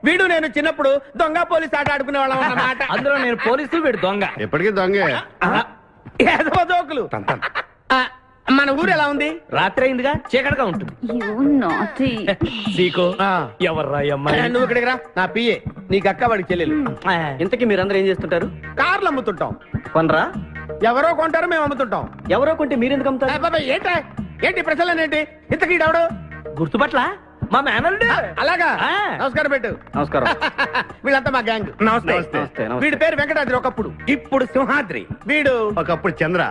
Speaker 1: వీడు నేను చిన్నప్పుడు దొంగ పోలీస్ ఆట ఆడుకునే వాళ్ళం అన్నమాట.
Speaker 10: అందులో నేను పోలీసు, వీడు దొంగ.
Speaker 5: ఎప్పటికీ దొంగే.
Speaker 1: ఏదో జోకులు. మన ఊరు ఎలా ఉంది?
Speaker 10: రాత్రి అయిందిగా, చీకటిగా ఉంటుంది. సీకో ఎవర్రా ఈ అమ్మాయి?
Speaker 1: నువ్వు ఇక్కడికి రా. నా పిఏ, నీకు అక్క వాడికి చెల్లెలు.
Speaker 10: ఇంతకీ మీరందరూ ఏం చేస్తుంటారు?
Speaker 1: కార్లు అమ్ముతుంటాం.
Speaker 10: కొనరా?
Speaker 1: ఎవరో కొంటారు, మేము అమ్ముతుంటాం.
Speaker 10: ఎవరో కొంటే మీరెందుకు అమ్ముతారు?
Speaker 1: ఏంటి ప్రశ్నలేంటి? ఇంతకీ ఎవడు?
Speaker 10: గుర్తుపట్ల మా మేనల్లుడు.
Speaker 1: అలాగా?
Speaker 10: ఆ.
Speaker 1: నమస్కారం పెట్టు.
Speaker 10: నమస్కారం.
Speaker 1: వీళ్ళంతా మా గ్యాంగ్.
Speaker 6: నమస్తే.
Speaker 1: వీడి పేరు వెంకటాద్రి ఒకప్పుడు, ఇప్పుడు సింహాద్రి. వీడు
Speaker 5: ఒకప్పుడు చంద్ర,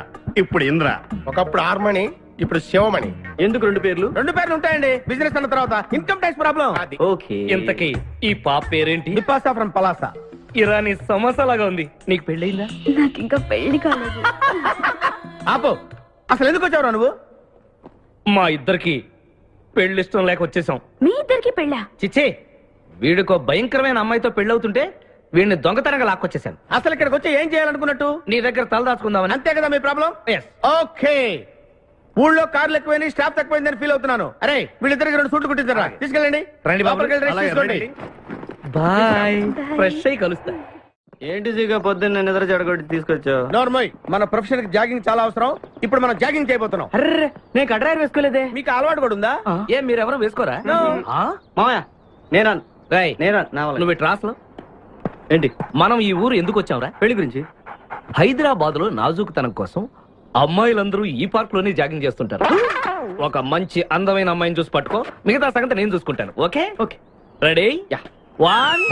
Speaker 5: ఇప్పుడు ఇంద్ర.
Speaker 6: ఒకప్పుడు ఆర్మణి, ఇప్పుడు శివమణి.
Speaker 10: ఎందుకు రెండు పేర్లు?
Speaker 1: 2 పేర్లు ఉంటాయండి. బిజినెస్ అన్న తర్వాత ఇన్కమ్ ట్యాక్స్ ప్రాబ్లం.
Speaker 10: ఓకే. ఇంతకీ ఈ పాప పేరేంటి?
Speaker 1: బిపాసా ఫ్రమ్ పలాసా.
Speaker 10: ఇరానీ సమోసా లాగా ఉంది. నీకు పెళ్ళయిందా?
Speaker 4: నాకు ఇంకా పెళ్లి కాలేదు.
Speaker 1: ఆపో, అసలు ఎందుకు వచ్చావురా నువ్వు?
Speaker 10: మా ఇద్దరికి పెళ్లి ఇష్టం లేక వచ్చేసాం.
Speaker 4: మీ ఇద్దరికి పెళ్ళా?
Speaker 10: చిచ్చే, వీడికో భయంకరమైన అమ్మాయితో పెళ్ళవుతుంటే వీడిని దొంగతనంగా లాక్కొచ్చేసాను.
Speaker 1: అసలు ఇక్కడికి వచ్చి ఏం చేయాలనుకున్నట్టు?
Speaker 10: నీ దగ్గర తలదాచుకుందామని.
Speaker 1: అంతే కదా మీ ప్రాబ్లం?
Speaker 10: Yes.
Speaker 1: ఓకే. ఊళ్ళో కార్లు ఎక్కువైంది, స్టాఫ్ తక్కువైందని ఫీల్ అవుతున్నాను. అరే, వీళ్ళిద్దరికి 2 సూట్లు కుట్టించారా? తీసుకెళ్ళండి.
Speaker 6: రండి బాబు.
Speaker 1: లోపలికి వెళ్ళి rest
Speaker 5: అలాగే,
Speaker 1: తీసుకోండి.
Speaker 10: బాయ్. ఫ్రెష్ అయ్యి కలుస్తా.
Speaker 11: ఏంటి సీగా పొద్దున్న నిద్ర చెడగొట్టి తీసుకొచ్చావు?
Speaker 1: నోర్మోయ్, మన ప్రొఫెషన్ కి జాగింగ్ చాలా అవసరం. ఇప్పుడు మనం జాగింగ్ చేయబోతున్నాం.
Speaker 10: అర్రే, నేను కడ్రాయర్ వేసుకోలేదే.
Speaker 1: మీకు అలవాటు కూడా ఉందా?
Speaker 10: ఏం మీరెవరూ వేసుకోరా?
Speaker 1: No.
Speaker 10: మామయ్య నువ్వు ట్రాస్ లో ఏంటి? మనం ఈ ఊరు ఎందుకు వచ్చావురా? పెళ్లి గురించి. హైదరాబాద్ లో నాజూకుతనం కోసం అమ్మాయిలందరూ ఈ పార్క్ లోనే జాగింగ్ చేస్తుంటారు. ఒక మంచి అందమైన అమ్మాయిని చూసి పట్టుకో, మిగతా సంగతి నేను చూసుకుంటాను. Okay okay, ready? 1.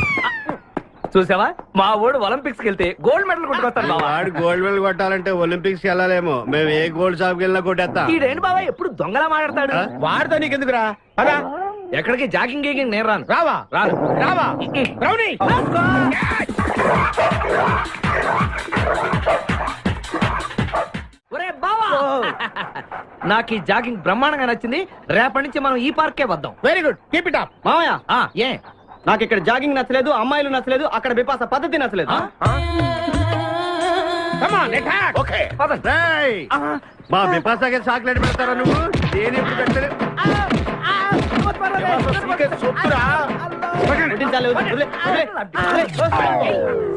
Speaker 10: చూసావా, మా ఊడు ఒలింపిక్స్ కి వెళ్తే గోల్డ్ మెడల్ కొట్టుకొస్తాను.
Speaker 5: వాడు గోల్డ్ మెడల్ కొట్టాలంటే ఒలింపిక్స్ కి వెళ్ళాలేమో. మేము ఏ గోల్డ్ షాప్ కి వెళ్ళినా కొట్టేస్తాం.
Speaker 10: ఈడేంటి బాబా ఎప్పుడు దొంగలా మాట్లాడతాడు?
Speaker 1: వాడితో నీకెందుకురా? అదా
Speaker 10: ఎక్కడికి జాగింగ్ గీగింగ్ నేను రాను.
Speaker 1: రావా?
Speaker 10: రాను.
Speaker 1: రావా? రౌడీ!
Speaker 10: ఒరే బావా, నాకు ఈ జాగింగ్ బ్రహ్మాండంగా నచ్చింది. రేపటి నుంచి మనం ఈ పార్కే వద్దాం.
Speaker 1: Very good, keep it up.
Speaker 11: మామయ్య
Speaker 10: ఏ
Speaker 11: నాకు ఇక్కడ జాగింగ్ నచ్చలేదు, అమ్మాయిలు నచ్చలేదు, అక్కడ బిపాస పద్ధతి నచ్చలేదు.
Speaker 1: Come on attack.
Speaker 9: ఓకే మా బిపాసాకి చాక్లెట్ పెడతారా నువ్వు? నేను ఎప్పుడు పెట్టలేదు.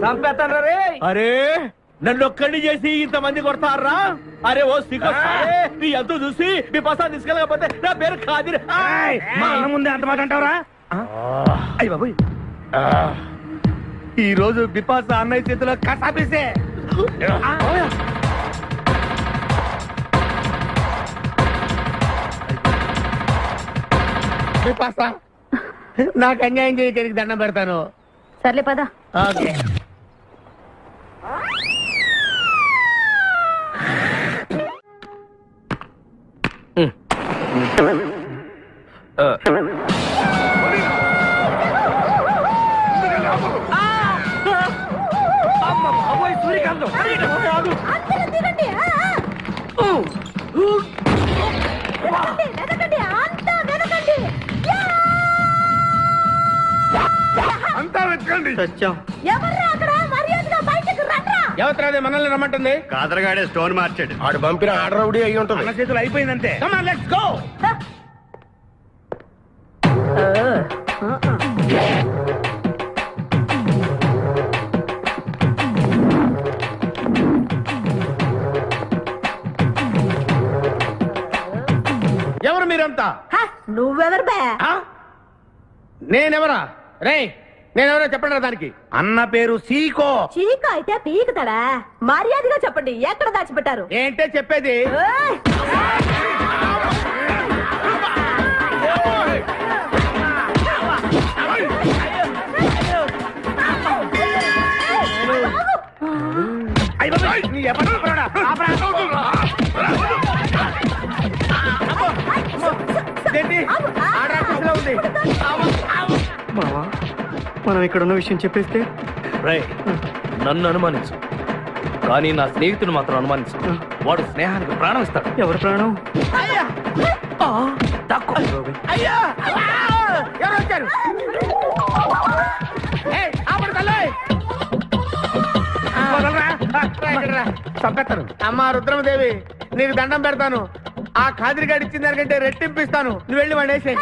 Speaker 10: చంపేస్తాను రే.
Speaker 8: అరే నన్ను ఒక్కడిని చేసి ఇంతమంది కొడతారా? అరే ఓ సిగ్గు నీ ఎంత చూసి మీ పసా తీసుకెళ్ళకపోతే నా పేరు ఖాదిర్.
Speaker 6: మా అన్న ముందే అంత మాట అంటావరా?
Speaker 8: అయ్య బాబోయ్, ఈ రోజు బిపాస అన్నయ్య చేతిలో కసాపిసే.
Speaker 1: నాకు అన్యాయం చేయడానికి దండం పెడతాను.
Speaker 4: సర్లే పద.
Speaker 1: ఓకే.
Speaker 10: సూర్యకాంతం
Speaker 4: అందరూ దిగండి. వెనకండి, అంతా వెనకండి.
Speaker 9: అంతా వెతకండి.
Speaker 4: ఎవర్రా అక్కడ? మర్యాదగా బయటకు రండ్రా.
Speaker 1: ఎవరిది మనల్ని రమ్మంటుంది?
Speaker 9: కాదరగాడే స్టోన్ మార్చాడు.
Speaker 8: ఆడు పంపిన ఆర్డర్ రౌడీ అయి ఉంటుంది.
Speaker 6: అన్న చేతులు అయిపోయిందంతే.
Speaker 1: Come on let's go. ఎవరు మీరంతా?
Speaker 4: నువ్వెవరు బే?
Speaker 1: నేనెవరా? రే నేనెవరో చెప్పండి దానికి.
Speaker 6: అన్న పేరు సీకో.
Speaker 4: చీక అయితే పీకుతాడా? మర్యాదగా చెప్పండి, ఎక్కడ దాచిపెట్టారు?
Speaker 1: ఏంటే చెప్పేది?
Speaker 4: ఏయ్!
Speaker 11: మనం ఇక్కడ ఉన్న విషయం చెప్పేస్తే
Speaker 10: రే నన్ను అనుమానించు, కానీ నా స్నేహితుడు మాత్రం అనుమానించు. వాడు స్నేహానికి ప్రాణం ఇస్తాడు.
Speaker 11: ఎవరి ప్రాణం?
Speaker 1: అయ్యా ఎవరు వచ్చారు? చంపేస్తాను. అమ్మా రుద్రమదేవి, నీకు దండం పెడతాను. ఆ ఖాదిరిగాడు ఇచ్చిన దానికంటే రెట్టింపిస్తాను. నువ్వు వెళ్ళి వాడు వేసే.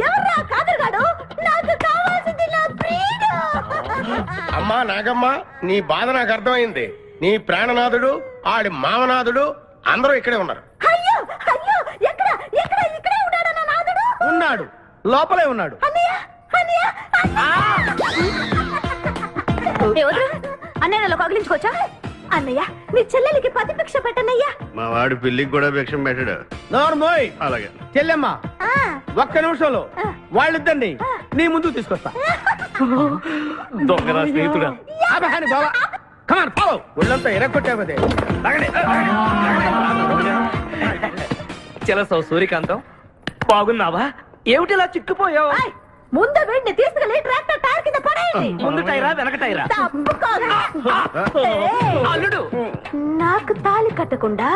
Speaker 4: ఎవర్రా కాదరుగాడు? నాకు కావాల్సింది నా ప్రియుడు.
Speaker 8: అమ్మా నాగమ్మ, నీ బాధ నాకు అర్థమైంది. నీ ప్రాణనాథుడు, ఆడి మామనాథుడు అందరూ ఇక్కడే ఉన్నారు.
Speaker 4: అయ్యో అయ్యో, ఎక్కడ ఎక్కడ? ఇక్కడే ఉన్నాడు నా నాదుడు.
Speaker 1: ఉన్నాడు, లోపలే ఉన్నాడు.
Speaker 4: అన్నయ్య అన్నయ్య అన్నయ్య నన్ను కగిలించుకోవచ్చా? అన్నయ్య నీ చెల్లెలికి పతి భిక్ష పెట్టనయ్యా.
Speaker 9: మా వాడు పిల్లికి కూడా భిక్షం పెట్టాడు.
Speaker 1: నోర్మోయ్.
Speaker 9: అలాగే
Speaker 1: చెల్లెమ్మ, ఒక్క నిమిషంలో వాళ్ళిద్దరిని నీ ముందుకు తీసుకొస్తా.
Speaker 10: దొంగరా స్నేహితుడా.
Speaker 1: అబ్బహాని బావా, కమ్ ఆన్ ఫాలో. ఒళ్ళంతా ఎరగొట్టావదే.
Speaker 10: చెలసావు సూర్యకాంతం, బాగున్నావా? ఏమిటి ఇలా చిక్కుపోయావు?
Speaker 4: ఏయ్, ముందు వీడిని తీసుకెళ్ళి ట్రాక్టర్ టైర్ కింద పడేయండి.
Speaker 10: ముందు టైరా వెనక టైరా?
Speaker 4: తప్పుకోదు. ఏయ్,
Speaker 10: అల్లుడు,
Speaker 4: నాకు తాళి కట్టకుండా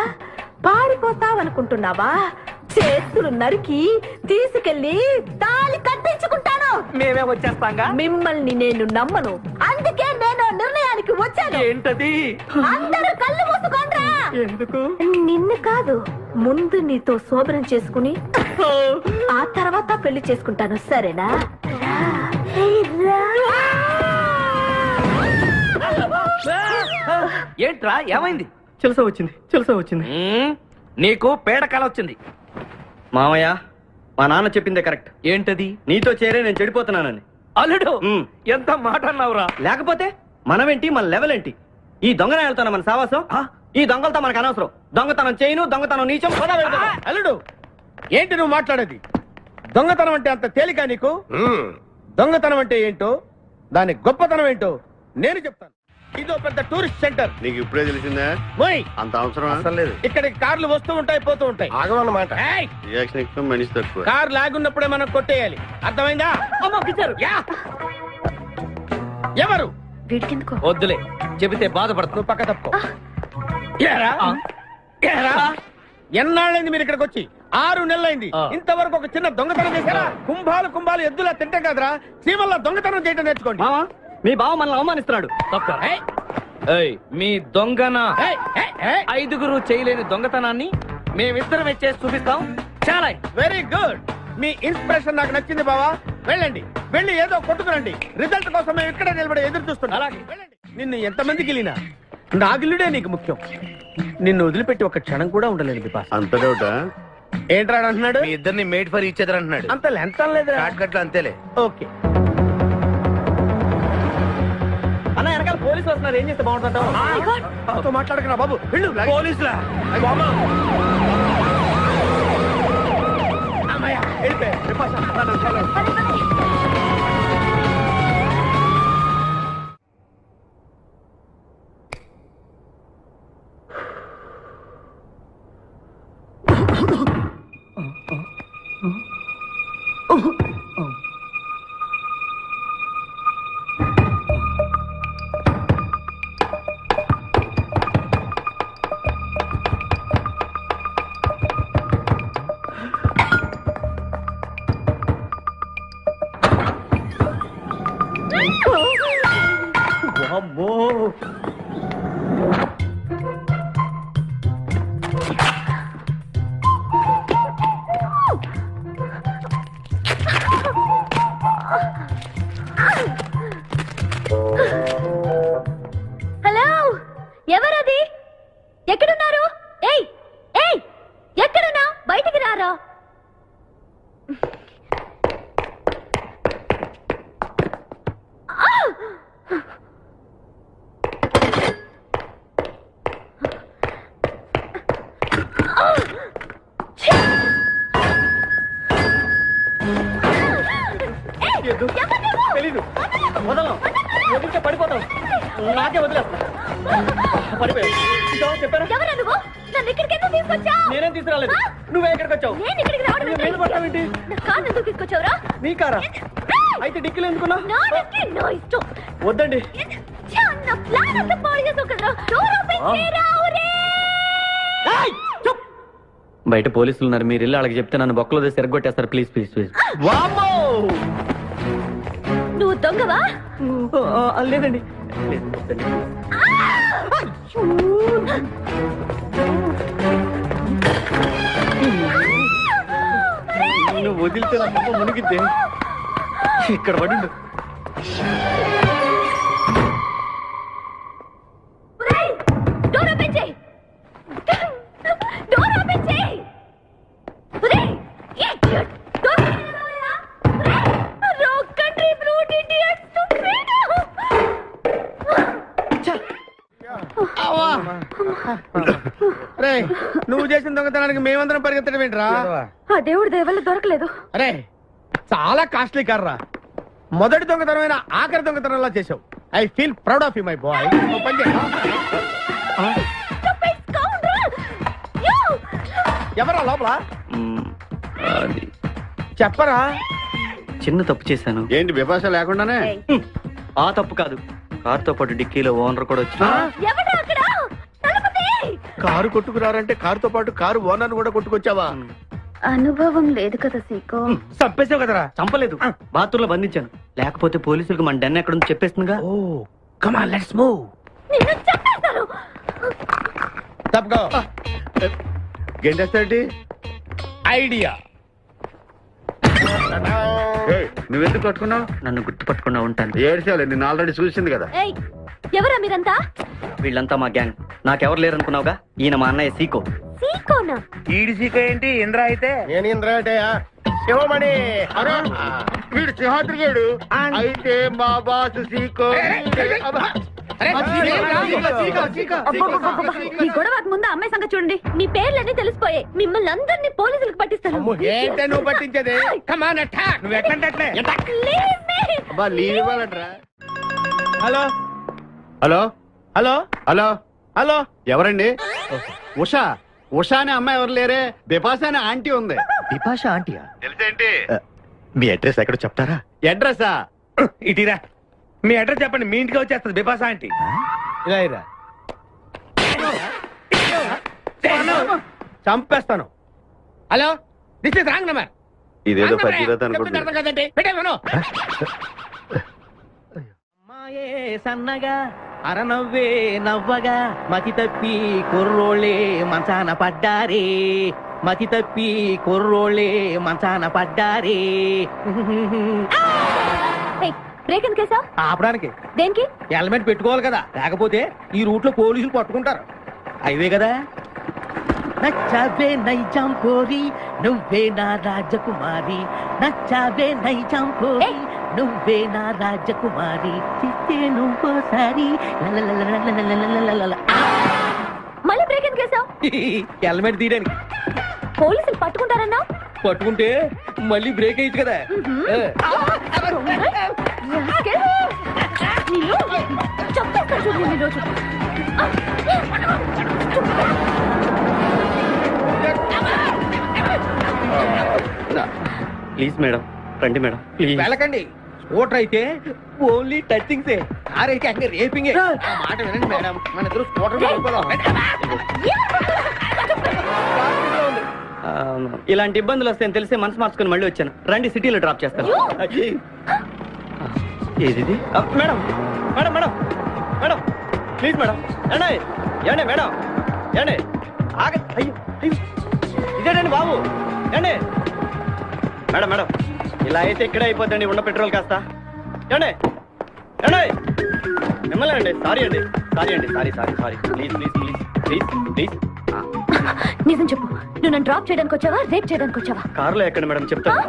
Speaker 4: పారిపోతావనుకుంటున్నావా? చేతులు నరికి తీసుకెళ్లి తాళి కట్టించుకుంటాను.
Speaker 10: మేమే వచ్చేస్తాంగా.
Speaker 4: మిమ్మల్ని నేను నమ్మను, అందుకే నేను నిర్ణయానికి వచ్చాను.
Speaker 10: ఏంటది?
Speaker 4: అందరూ కళ్ళు మూసుకోండ్రా.
Speaker 10: ఎందుకు?
Speaker 4: నిన్ను కాదు, ముందు నీతో శోభనం చేసుకుని ఆ తర్వాత పెళ్లి చేసుకుంటాను, సరేనా?
Speaker 10: ఏంట్రా ఏమైంది?
Speaker 11: తెలుసా వచ్చింది, తెలుసా వచ్చింది.
Speaker 10: నీకు పేడకాల వచ్చింది.
Speaker 11: మామయ్య, మా నాన్న చెప్పిందే కరెక్ట్.
Speaker 10: ఏంటది?
Speaker 11: నీతో చేరే నేను చెడిపోతున్నానని.
Speaker 10: అల్లుడు, ఎంత మాట అన్నావురా?
Speaker 11: లేకపోతే మనమేంటి, మన లెవెల్ ఏంటి? ఈ దొంగనాయాలతో మన సావాసం, ఈ దొంగలతో మనకు అనవసరం. దొంగతనం చేయను, దొంగతనం నీచం.
Speaker 1: అల్లుడు, ఏంటి నువ్వు మాట్లాడేది? దొంగతనం అంటే అంత తేలిక నీకు? దొంగతనం అంటే ఏంటో, దాని గొప్పతనం ఏంటో నేను చెప్తాను. ఇదో పెద్ద టూరిస్ట్ సెంటర్.
Speaker 9: నీకు ఇప్పుడే తెలిసిందా?
Speaker 1: మోయ్,
Speaker 9: అంత అవసరం
Speaker 8: అసలు లేదు.
Speaker 1: ఇక్కడికి కార్లు వస్తూ ఉంటాయి, పోతూ ఉంటాయి.
Speaker 8: ఆగమన్నమాట.
Speaker 1: ఏయ్,
Speaker 9: రియాక్షన్ ఎక్కువ, మనిషి తక్కువ.
Speaker 1: కార్ లాగున్నప్పుడే మనం కొట్టేయాలి, అర్థమైందా? యా. ఎవరు?
Speaker 4: వీడికెందుకో
Speaker 10: వద్దులే, చెబితే బాధపడతావు.
Speaker 1: నువ్వు పక్క తప్పుకో. ఏరా? ఏరా? ఎన్నాళ్ళైంది మీరు ఇక్కడికి వచ్చి? 6 నెలలైంది. ఇంతవరకు ఒక చిన్న దొంగతనం చేశారా? కుంభాలు ఎద్దులా తింటాం కదరా, సీమల్లా దొంగతనం చేయడం నేర్చుకోండి.
Speaker 11: మీ బావ మనల్ని అవమానిస్తున్నాడు.
Speaker 10: మీ దొంగన 5గురు చేయలేని దొంగతనాన్ని మేమిద్దరం చేసి చూపిస్తాం. చాలా
Speaker 1: వెరీ గుడ్. మీ ఇన్స్పిరేషన్ నాకు నచ్చింది బావా. వెళ్ళండి, వెళ్ళి ఏదో కొట్టుకురండి. రిజల్ట్ కోసం మేము ఇక్కడే నిలబడి ఎదురు చూస్తున్నాం. అలాగే వెళ్ళండి. నిన్ను ఎంతమంది గిలినా నా గిల్లుడే నీకు ముఖ్యం. నిన్ను వదిలిపెట్టి ఒక క్షణం కూడా ఉండలేదు బిపాస్.
Speaker 9: అంత డౌటా?
Speaker 1: ఏంట్రా అంటున్నాడు?
Speaker 8: మీ ఇద్దరిని మేడ్ ఫర్ ఈచ్ అదర్ అంటున్నాడు.
Speaker 1: అంత లెంత్ లేదురా.
Speaker 8: షార్ట్ కట్ లో అంతేలే.
Speaker 1: ఓకే.
Speaker 11: అన్న వెనకాల పోలీసులు వస్తున్నారు, ఏం చేస్తే బాగుంటుంటావు?
Speaker 1: మాట్లాడకరా బాబు. వెళ్ళు.
Speaker 8: పోలీసులా?
Speaker 1: అమ్మయ్య, వెళ్ళిపోయా. బిపాసా,
Speaker 4: హలో, ఎవరది? ఎక్కడున్నారు? ఏయ్ ఏయ్, ఎక్కడున్నా? బయటికి రారా.
Speaker 11: తెలీదు. వదలం, వదిలితే పడిపోతాం. నాకే వదిలేస్తా. పడిపోయావు చెప్పాను.
Speaker 4: ఎవరా నువ్వు? నన్ను ఇక్కడికి ఎందుకు తీసుకొచ్చావు?
Speaker 11: నేనేం తీసుకురాలేదు. నువ్వే ఇక్కడికి వచ్చావు.
Speaker 4: నేను ఇక్కడికి రావడం ఏంటి?
Speaker 11: నేను పడతావేంటి?
Speaker 4: నా కారు ఎందుకు తీసుకొచ్చావురా?
Speaker 11: నీ కారా? అయితే డిక్కీలో ఎందుకున్నా?
Speaker 4: నా డిక్కీ నా ఇష్టం.
Speaker 11: వద్దండి.
Speaker 4: నా ప్లాన్ అంతా పాడు చేసావు కదరా. డోర్ ఓపెన్ చేయరా.
Speaker 11: బయట పోలీసులు ఉన్నారు, మీరు ఇల్లు అలాగే చెప్తే నన్ను బొక్కలో సెరగొట్టేస్తారు. Please please please.
Speaker 4: నువ్వు దొంగవా?
Speaker 11: లేదండి. నువ్వు వదిలితే నా మొక్క మునిగిద్దే. ఇక్కడ పడిండు.
Speaker 4: డోర్ ఓపెన్ చేయి. డోర్ ఓపెన్ చేయి. Idiot. Door wrong country brute idiot.
Speaker 1: రే, నువ్వు చేసిన దొంగతనానికి మేమందరం పరిగెత్తడం ఏంట్రా?
Speaker 4: ఆ దేవుడి దయవల్ల దొరకలేదు.
Speaker 1: అరే, చాలా కాస్ట్లీ కార్రా. మొదటి దొంగతనమైన ఆఖరి దొంగతనంలా చేసావు. I feel proud of you my boy. ఎవరా లోపల? చెప్పరా.
Speaker 11: చిన్న తప్పు చేశాను.
Speaker 9: ఏంటి విభాష లేకుండానే?
Speaker 11: ఆ తప్పు కాదు, కారుతో పాటు డిక్కీలో ఓనర్ కూడా వచ్చి
Speaker 1: కారు కొట్టుకురారంటే కారుతో పాటు కారు ఓనర్ కూడా కొట్టుకొచ్చావా?
Speaker 4: అనుభవం లేదు కదా సీకో.
Speaker 1: చంపేసావు కదరా.
Speaker 11: చంపలేదు, బాత్రూంలో బంధించాను. లేకపోతే పోలీసులకు మన డెన్ ఎక్కడుందో చెప్పేస్తుందిగా.
Speaker 1: Oh come on, let's move.
Speaker 4: నిన్ను చంపేస్తారు.
Speaker 1: తప్పుకో.
Speaker 9: గెంటేస్తాడు
Speaker 1: ఐడియా.
Speaker 9: నువ్వెందుకు పట్టుకున్నావు?
Speaker 11: నన్ను గుర్తుపట్టకుండా ఉంటాను.
Speaker 9: ఏడ్చాలి, నిన్ను ఆల్రెడీ చూసింది కదా.
Speaker 4: ఏయ్, ఎవరా మీరంతా?
Speaker 11: వీళ్ళంతా మా గ్యాంగ్. నాకెవరు లేరనుకున్నావుగా, ఈయన మా అన్నయ్య సీకో.
Speaker 4: సీకోనా?
Speaker 8: ఈడి సీకో ఏంటి? ఇంద్ర అయితే
Speaker 1: నేను ఇంద్ర ఏంటయ్యా? శివమణి.
Speaker 9: వీడు సింహాద్రిగాడు అయితే మా బాసు సీకో.
Speaker 4: ఈ గొడవకు ముందు అమ్మాయి సంగతి చూడండి. మీ పేర్లన్నీ తెలిసిపోయాయి. మిమ్మల్ని అందరినీ పోలీసులకు పట్టిస్తాను.
Speaker 1: ఏంటే నువ్వు పట్టించేది? Come on attack. నువ్వు ఎట్లంటే
Speaker 9: లీవ్ ఇవ్వాలంటరా.
Speaker 1: Hello
Speaker 9: hello
Speaker 1: hello
Speaker 9: hello
Speaker 1: hello.
Speaker 9: ఎవరండి? ఉషా. ఉషా అనే అమ్మాయి ఎవరు లేరే, బిపాసా అనే ఆంటీ ఉంది.
Speaker 8: బిపాషా ఆంటీయా?
Speaker 9: తెలుసేంటి?
Speaker 8: మీ అడ్రస్ ఎక్కడ చెప్తారా?
Speaker 9: అడ్రసా?
Speaker 1: ఇటీరా, మీ అడ్రస్ చెప్పండి, మీ ఇంటికి వచ్చేస్తుంది బిపాసా ఆంటీ. ఇలా ఇరా. చంపేస్తాను. Hello, this is wrong number.
Speaker 11: ఇదేదో పద్దెనిమిది అనుకుంటున్నా.
Speaker 1: అర్థం కదండి, పెట్టేస్తాను.
Speaker 10: అమ్మాయే సన్నగా అరనవ్వే నవ్వగా మతి తప్పి కుర్రోళ్ళే మంచాన పడ్డారే, మతి తప్పి కుర్రోళ్ళే మంచాన పడ్డారే.
Speaker 4: బ్రేక్ ఎందుకేసా?
Speaker 10: ఆపడానికి.
Speaker 4: దేనికి?
Speaker 10: హెల్మెట్ పెట్టుకోవాలి కదా, లేకపోతే ఈ రూట్ లో పోలీసులు పట్టుకుంటారు. హైవే కదా. నచ్చావే నైజాం కోరి నువ్వే నా రాజకుమారి, నచ్చావే నైజాం కోరి నువ్వే నా రాజకుమారి, చిస్తే నువ్వోసారి.
Speaker 4: మళ్ళీ బ్రేక్ ఎందుకేసా?
Speaker 10: హెల్మెట్ తీయడానికి.
Speaker 4: పోలీసులు పట్టుకుంటారన్నా?
Speaker 10: పట్టుకుంటే మళ్ళీ బ్రేక్ అయ్యింది కదా.
Speaker 4: చంపేస్తాను చూడు నేను ఈరోజు.
Speaker 11: ప్లీజ్ మేడం, రండి మేడం, ప్లీజ్.
Speaker 10: వెళ్ళకండి. స్కూటర్ అయితే ఓన్లీ టచింగ్సే, కార్ అయితే అన్ని రేపింగే. మాట వినండి మేడం, మన ఇద్దరు స్కూటర్ ఇలాంటి ఇబ్బందులు వస్తాయని తెలిసి మనసు మార్చుకుని మళ్ళీ వచ్చాను. రండి, సిటీలో డ్రాప్ చేస్తాను. ఏది madam? Madam madam madam please madam. ఏండి ఏండి మేడం, ఏండి ఆగ. అయ్యో అయ్యో, ఇదేనండి బాబు. ఏండి మేడం మేడం, ఇలా అయితే ఇక్కడే అయిపోద్దండి ఉన్న పెట్రోల్ కాస్త. ఏండి ఏండి మిమ్మల్ని అండి. సారీ అండి, సారీ అండి, sorry sorry sorry. Please please please please please.
Speaker 4: నిజం చెప్పు, నువ్వు నన్ను డ్రాప్ చేయడానికి వచ్చావా, రేప్ చేయడానికి వచ్చావా?
Speaker 11: కారులో ఎక్కండి మేడం, చెప్తాను.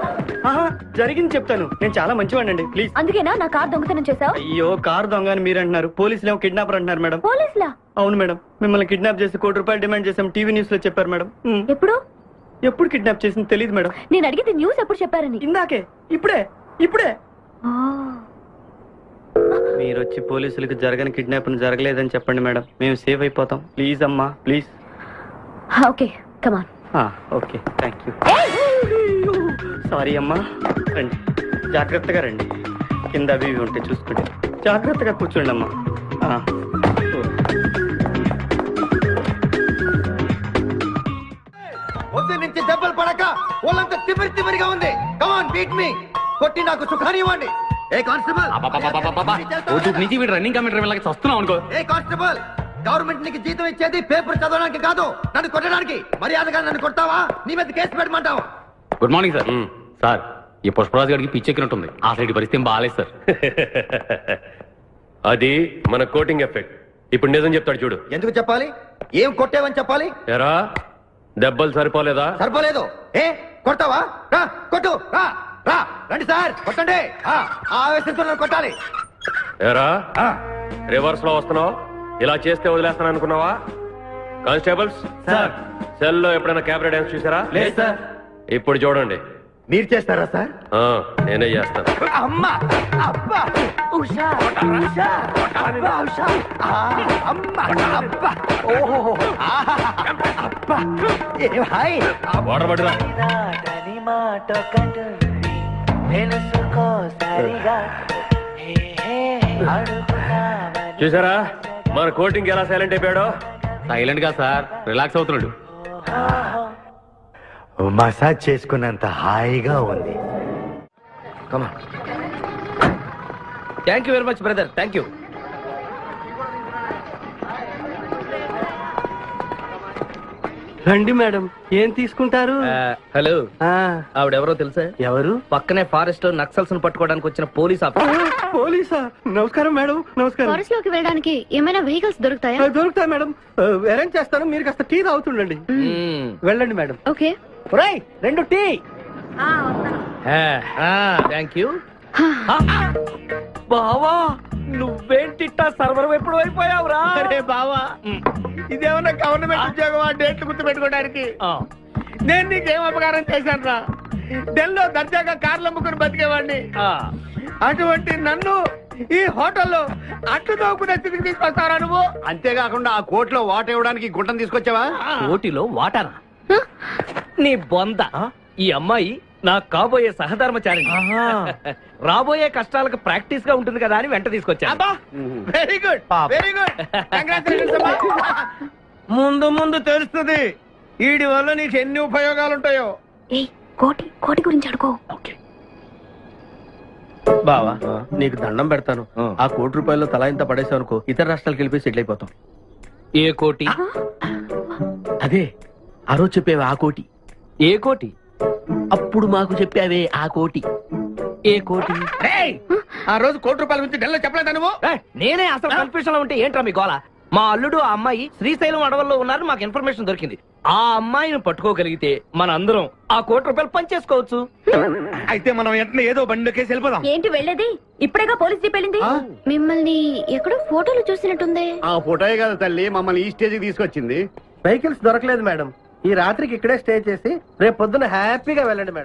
Speaker 11: జరిగింది చెప్తాను. నేను చాలా మంచివాడినండి, ప్లీజ్.
Speaker 4: అందుకేనా నా కార్ దొంగతనం చేసావు?
Speaker 11: అయ్యో, కారు దొంగ అని మీరు అంటున్నారు, పోలీసులు ఏమో కిడ్నాపర్ అంటున్నారు మేడం.
Speaker 4: పోలీసులా?
Speaker 11: అవును మేడం, మిమ్మల్ని కిడ్నాప్ చేసి ₹1 డిమాండ్ చేసాం, టీవీ న్యూస్ లో చెప్పారు మేడం.
Speaker 4: ఎప్పుడు?
Speaker 11: ఎప్పుడు కిడ్నాప్ చేసింది తెలియదు మేడం.
Speaker 4: నేను అడిగితే న్యూస్ ఎప్పుడు చెప్పారని.
Speaker 11: ఇందాకే, ఇప్పుడే ఇప్పుడే. మీరు వచ్చి పోలీసులకు జరగని కిడ్నాప్ జరగలేదని చెప్పండి మేడం, మేము సేఫ్ అయిపోతాం. ప్లీజ్ అమ్మా, please.
Speaker 4: Okay, come on.
Speaker 11: Okay, thank you. Sorry అమ్మా. రండి, జాగ్రత్తగా రండి. కింద అవి ఇవి ఉంటే చూసుకోండి. జాగ్రత్తగా కూర్చోండి అమ్మా.
Speaker 5: పొద్దు నుంచి దెబ్బలు పడక ఒళ్ళంతా తిమిరిగా ఉంది. కమాన్ బీట్ మీ, కొట్టి నాకు సుఖాన్ని ఇవ్వండి. ఏ కానిస్టేబుల్,
Speaker 10: నుంచి వీడు రన్నింగ్ కమిటీ వస్తున్నావు అనుకో.
Speaker 5: ఏ కానిస్టేబుల్, గవర్నమెంట్ నీకు జీతం ఇచ్చేది పేపర్ చదవడానికి కాదు, నన్ను కొట్టడానికి. మర్యాదగా నన్ను కొడతావా, నీ మీద కేసు పెట్టమంటావా?
Speaker 12: Good morning sir. సార్, ఈ పుష్పరాజు గారికి పిచ్చెక్కినట్టుంది. ఆ సైడ్ పరిస్థితి బాగాలేదు సార్.
Speaker 13: అది మన కోటింగ్ ఎఫెక్ట్. ఇప్పుడు నిజం చెప్తాడు చూడు.
Speaker 5: ఎందుకు చెప్పాలి? ఏం కొట్టేవని చెప్పాలి?
Speaker 13: ఎరా, దెబ్బలు సరిపోలేదా?
Speaker 5: సరిపోలేదు. ఏ కొడతావా? రా కొట్టు, రా రా, రండి సార్, కొట్టండి. ఆవేశంతో నన్ను కొట్టాలి.
Speaker 13: ఎరా, రివర్స్ లో వస్తున్నావు, ఇలా చేస్తే వదిలేస్తాను అనుకున్నావా? కానిస్టేబుల్స్
Speaker 5: సార్,
Speaker 13: సెల్లో ఎప్పుడైనా కెమెరా డాన్స్ చూసారా?
Speaker 5: లేదు సార్.
Speaker 13: ఇప్పుడు చూడండి.
Speaker 5: మీరు చేస్తారా సార్?
Speaker 13: నేనే చేస్తాను.
Speaker 5: అమ్మా, అబ్బా, ఉషా, ఉషా, అబ్బా, ఉషా, అమ్మా, అబ్బా, ఓహో, అబ్బా, ఏ హాయ్.
Speaker 13: వాటర్ పట్టురా. చూసారా మన కోటింగ్ ఎలా సైలెంట్ అయిపోయాడో?
Speaker 12: సైలెంట్ గా సార్, రిలాక్స్ అవుతున్నాడు.
Speaker 5: మసాజ్ చేసుకున్నంత హాయిగా ఉంది.
Speaker 10: Thank you very much brother, thank you.
Speaker 11: రండి మేడం, ఏం తీసుకుంటారు?
Speaker 10: హలో, ఆవిడెవరో తెలుసా?
Speaker 11: ఎవరు?
Speaker 10: పక్కనే ఫారెస్ట్ లో నక్సల్స్ పట్టుకోవడానికి వచ్చిన పోలీస్ ఆఫీసర్.
Speaker 11: పోలీసా? నమస్కారం మేడం. నమస్కారం.
Speaker 4: ఫారెస్ట్ లోకి వెళ్ళడానికి ఏమైనా వెహికల్స్ దొరుకుతాయా?
Speaker 11: దొరుకుతాయి మేడం, అరేంజ్ చేస్తాను. మీరు కాస్త టీ తాగుతుండండి. వెళ్ళండి madam.
Speaker 4: Okay.
Speaker 11: 2 tea.
Speaker 10: Thank you. బావా, నువ్వేంటిట్టా సర్వర్ ఎప్పుడు అయిపోయావురా?
Speaker 1: అరే బావా, ఇదేమన్నా గవర్నమెంట్ ఉద్యోగం? డేట్లు గుర్తు పెట్టుకోవడానికి. నేను నీకేం అపకారం చేశాను రా? ఢిల్లీలో దర్జాగా కార్లు అమ్ముకుని బతికేవాడిని. అటువంటి నన్ను ఈ హోటల్లో అట్లు తోకునే స్థితికి తీసుకొస్తారా నువ్వు?
Speaker 5: అంతేకాకుండా ఆ కోర్టులో వాట ఇవ్వడానికి గుంటను తీసుకొచ్చావా?
Speaker 10: కోటిలో వాటారా? నీ బొంద. ఈ అమ్మాయి నా కాబోయే సహధర్మచారి. రాబోయే కష్టాలకు ప్రాక్టీస్ గా ఉంటుంది కదా అని వెంట తీసుకొచ్చా.
Speaker 1: Very good, very good. Congratulations.
Speaker 10: ముందు ముందు తెలుస్తుంది
Speaker 1: వీడి వల్ల నీకు ఎన్ని ఉపయోగాలు ఉంటాయో.
Speaker 4: ఏయ్ కోటి కోటి గురించి అడుకో.
Speaker 1: బావా నీకు దండం పెడతాను. ఆ ₹1 తలా ఇంత పడేసావు అనుకో, ఇతర రాష్ట్రాలకు వెళ్ళిపోయి సెటిల్ అయిపోతాం.
Speaker 10: ఏ కోటి?
Speaker 1: అదే ఆ రోజు చెప్పేవి ఆ కోటి.
Speaker 10: ఏ కోటి?
Speaker 1: అప్పుడు మాకు చెప్పావే ఆ కోటి.
Speaker 10: ఏ కోటి?
Speaker 1: ఆ రోజు ₹1 గురించి ఢిల్లో చెప్పలేదా నువ్వు?
Speaker 10: నేనే అసలు కన్ఫ్యూషన్ లో ఉంటే ఏంట్రా మీ గోల? మా అల్లుడు ఆ అమ్మాయి శ్రీశైలం అడవుల్లో ఉన్నారు, మాకు ఇన్ఫర్మేషన్ దొరికింది. ఆ అమ్మాయిని పట్టుకోగలిగితే మన అందరం ఆ ₹1 పంచేసుకోవచ్చు.
Speaker 6: అయితే మనం వెంటనే ఏదో బండికేసి వెళ్ళిపోదాం.
Speaker 4: ఏంటి వెళ్ళేది? ఇప్పుడేగా పోలీస్ జీప్ వెళ్ళింది. మిమ్మల్ని ఎక్కడో ఫోటోలు చూసినట్టుంది.
Speaker 9: ఆ ఫోటోయే కదా తల్లి మమ్మల్ని ఈ స్టేజ్కి తీసుకొచ్చింది.
Speaker 1: వెహికల్స్ దొరకలేదు మేడం. ఈ రాత్రికి ఇక్కడే స్టే చేసి రేపు పొద్దున హ్యాపీగా వెళ్ళండి మేడం.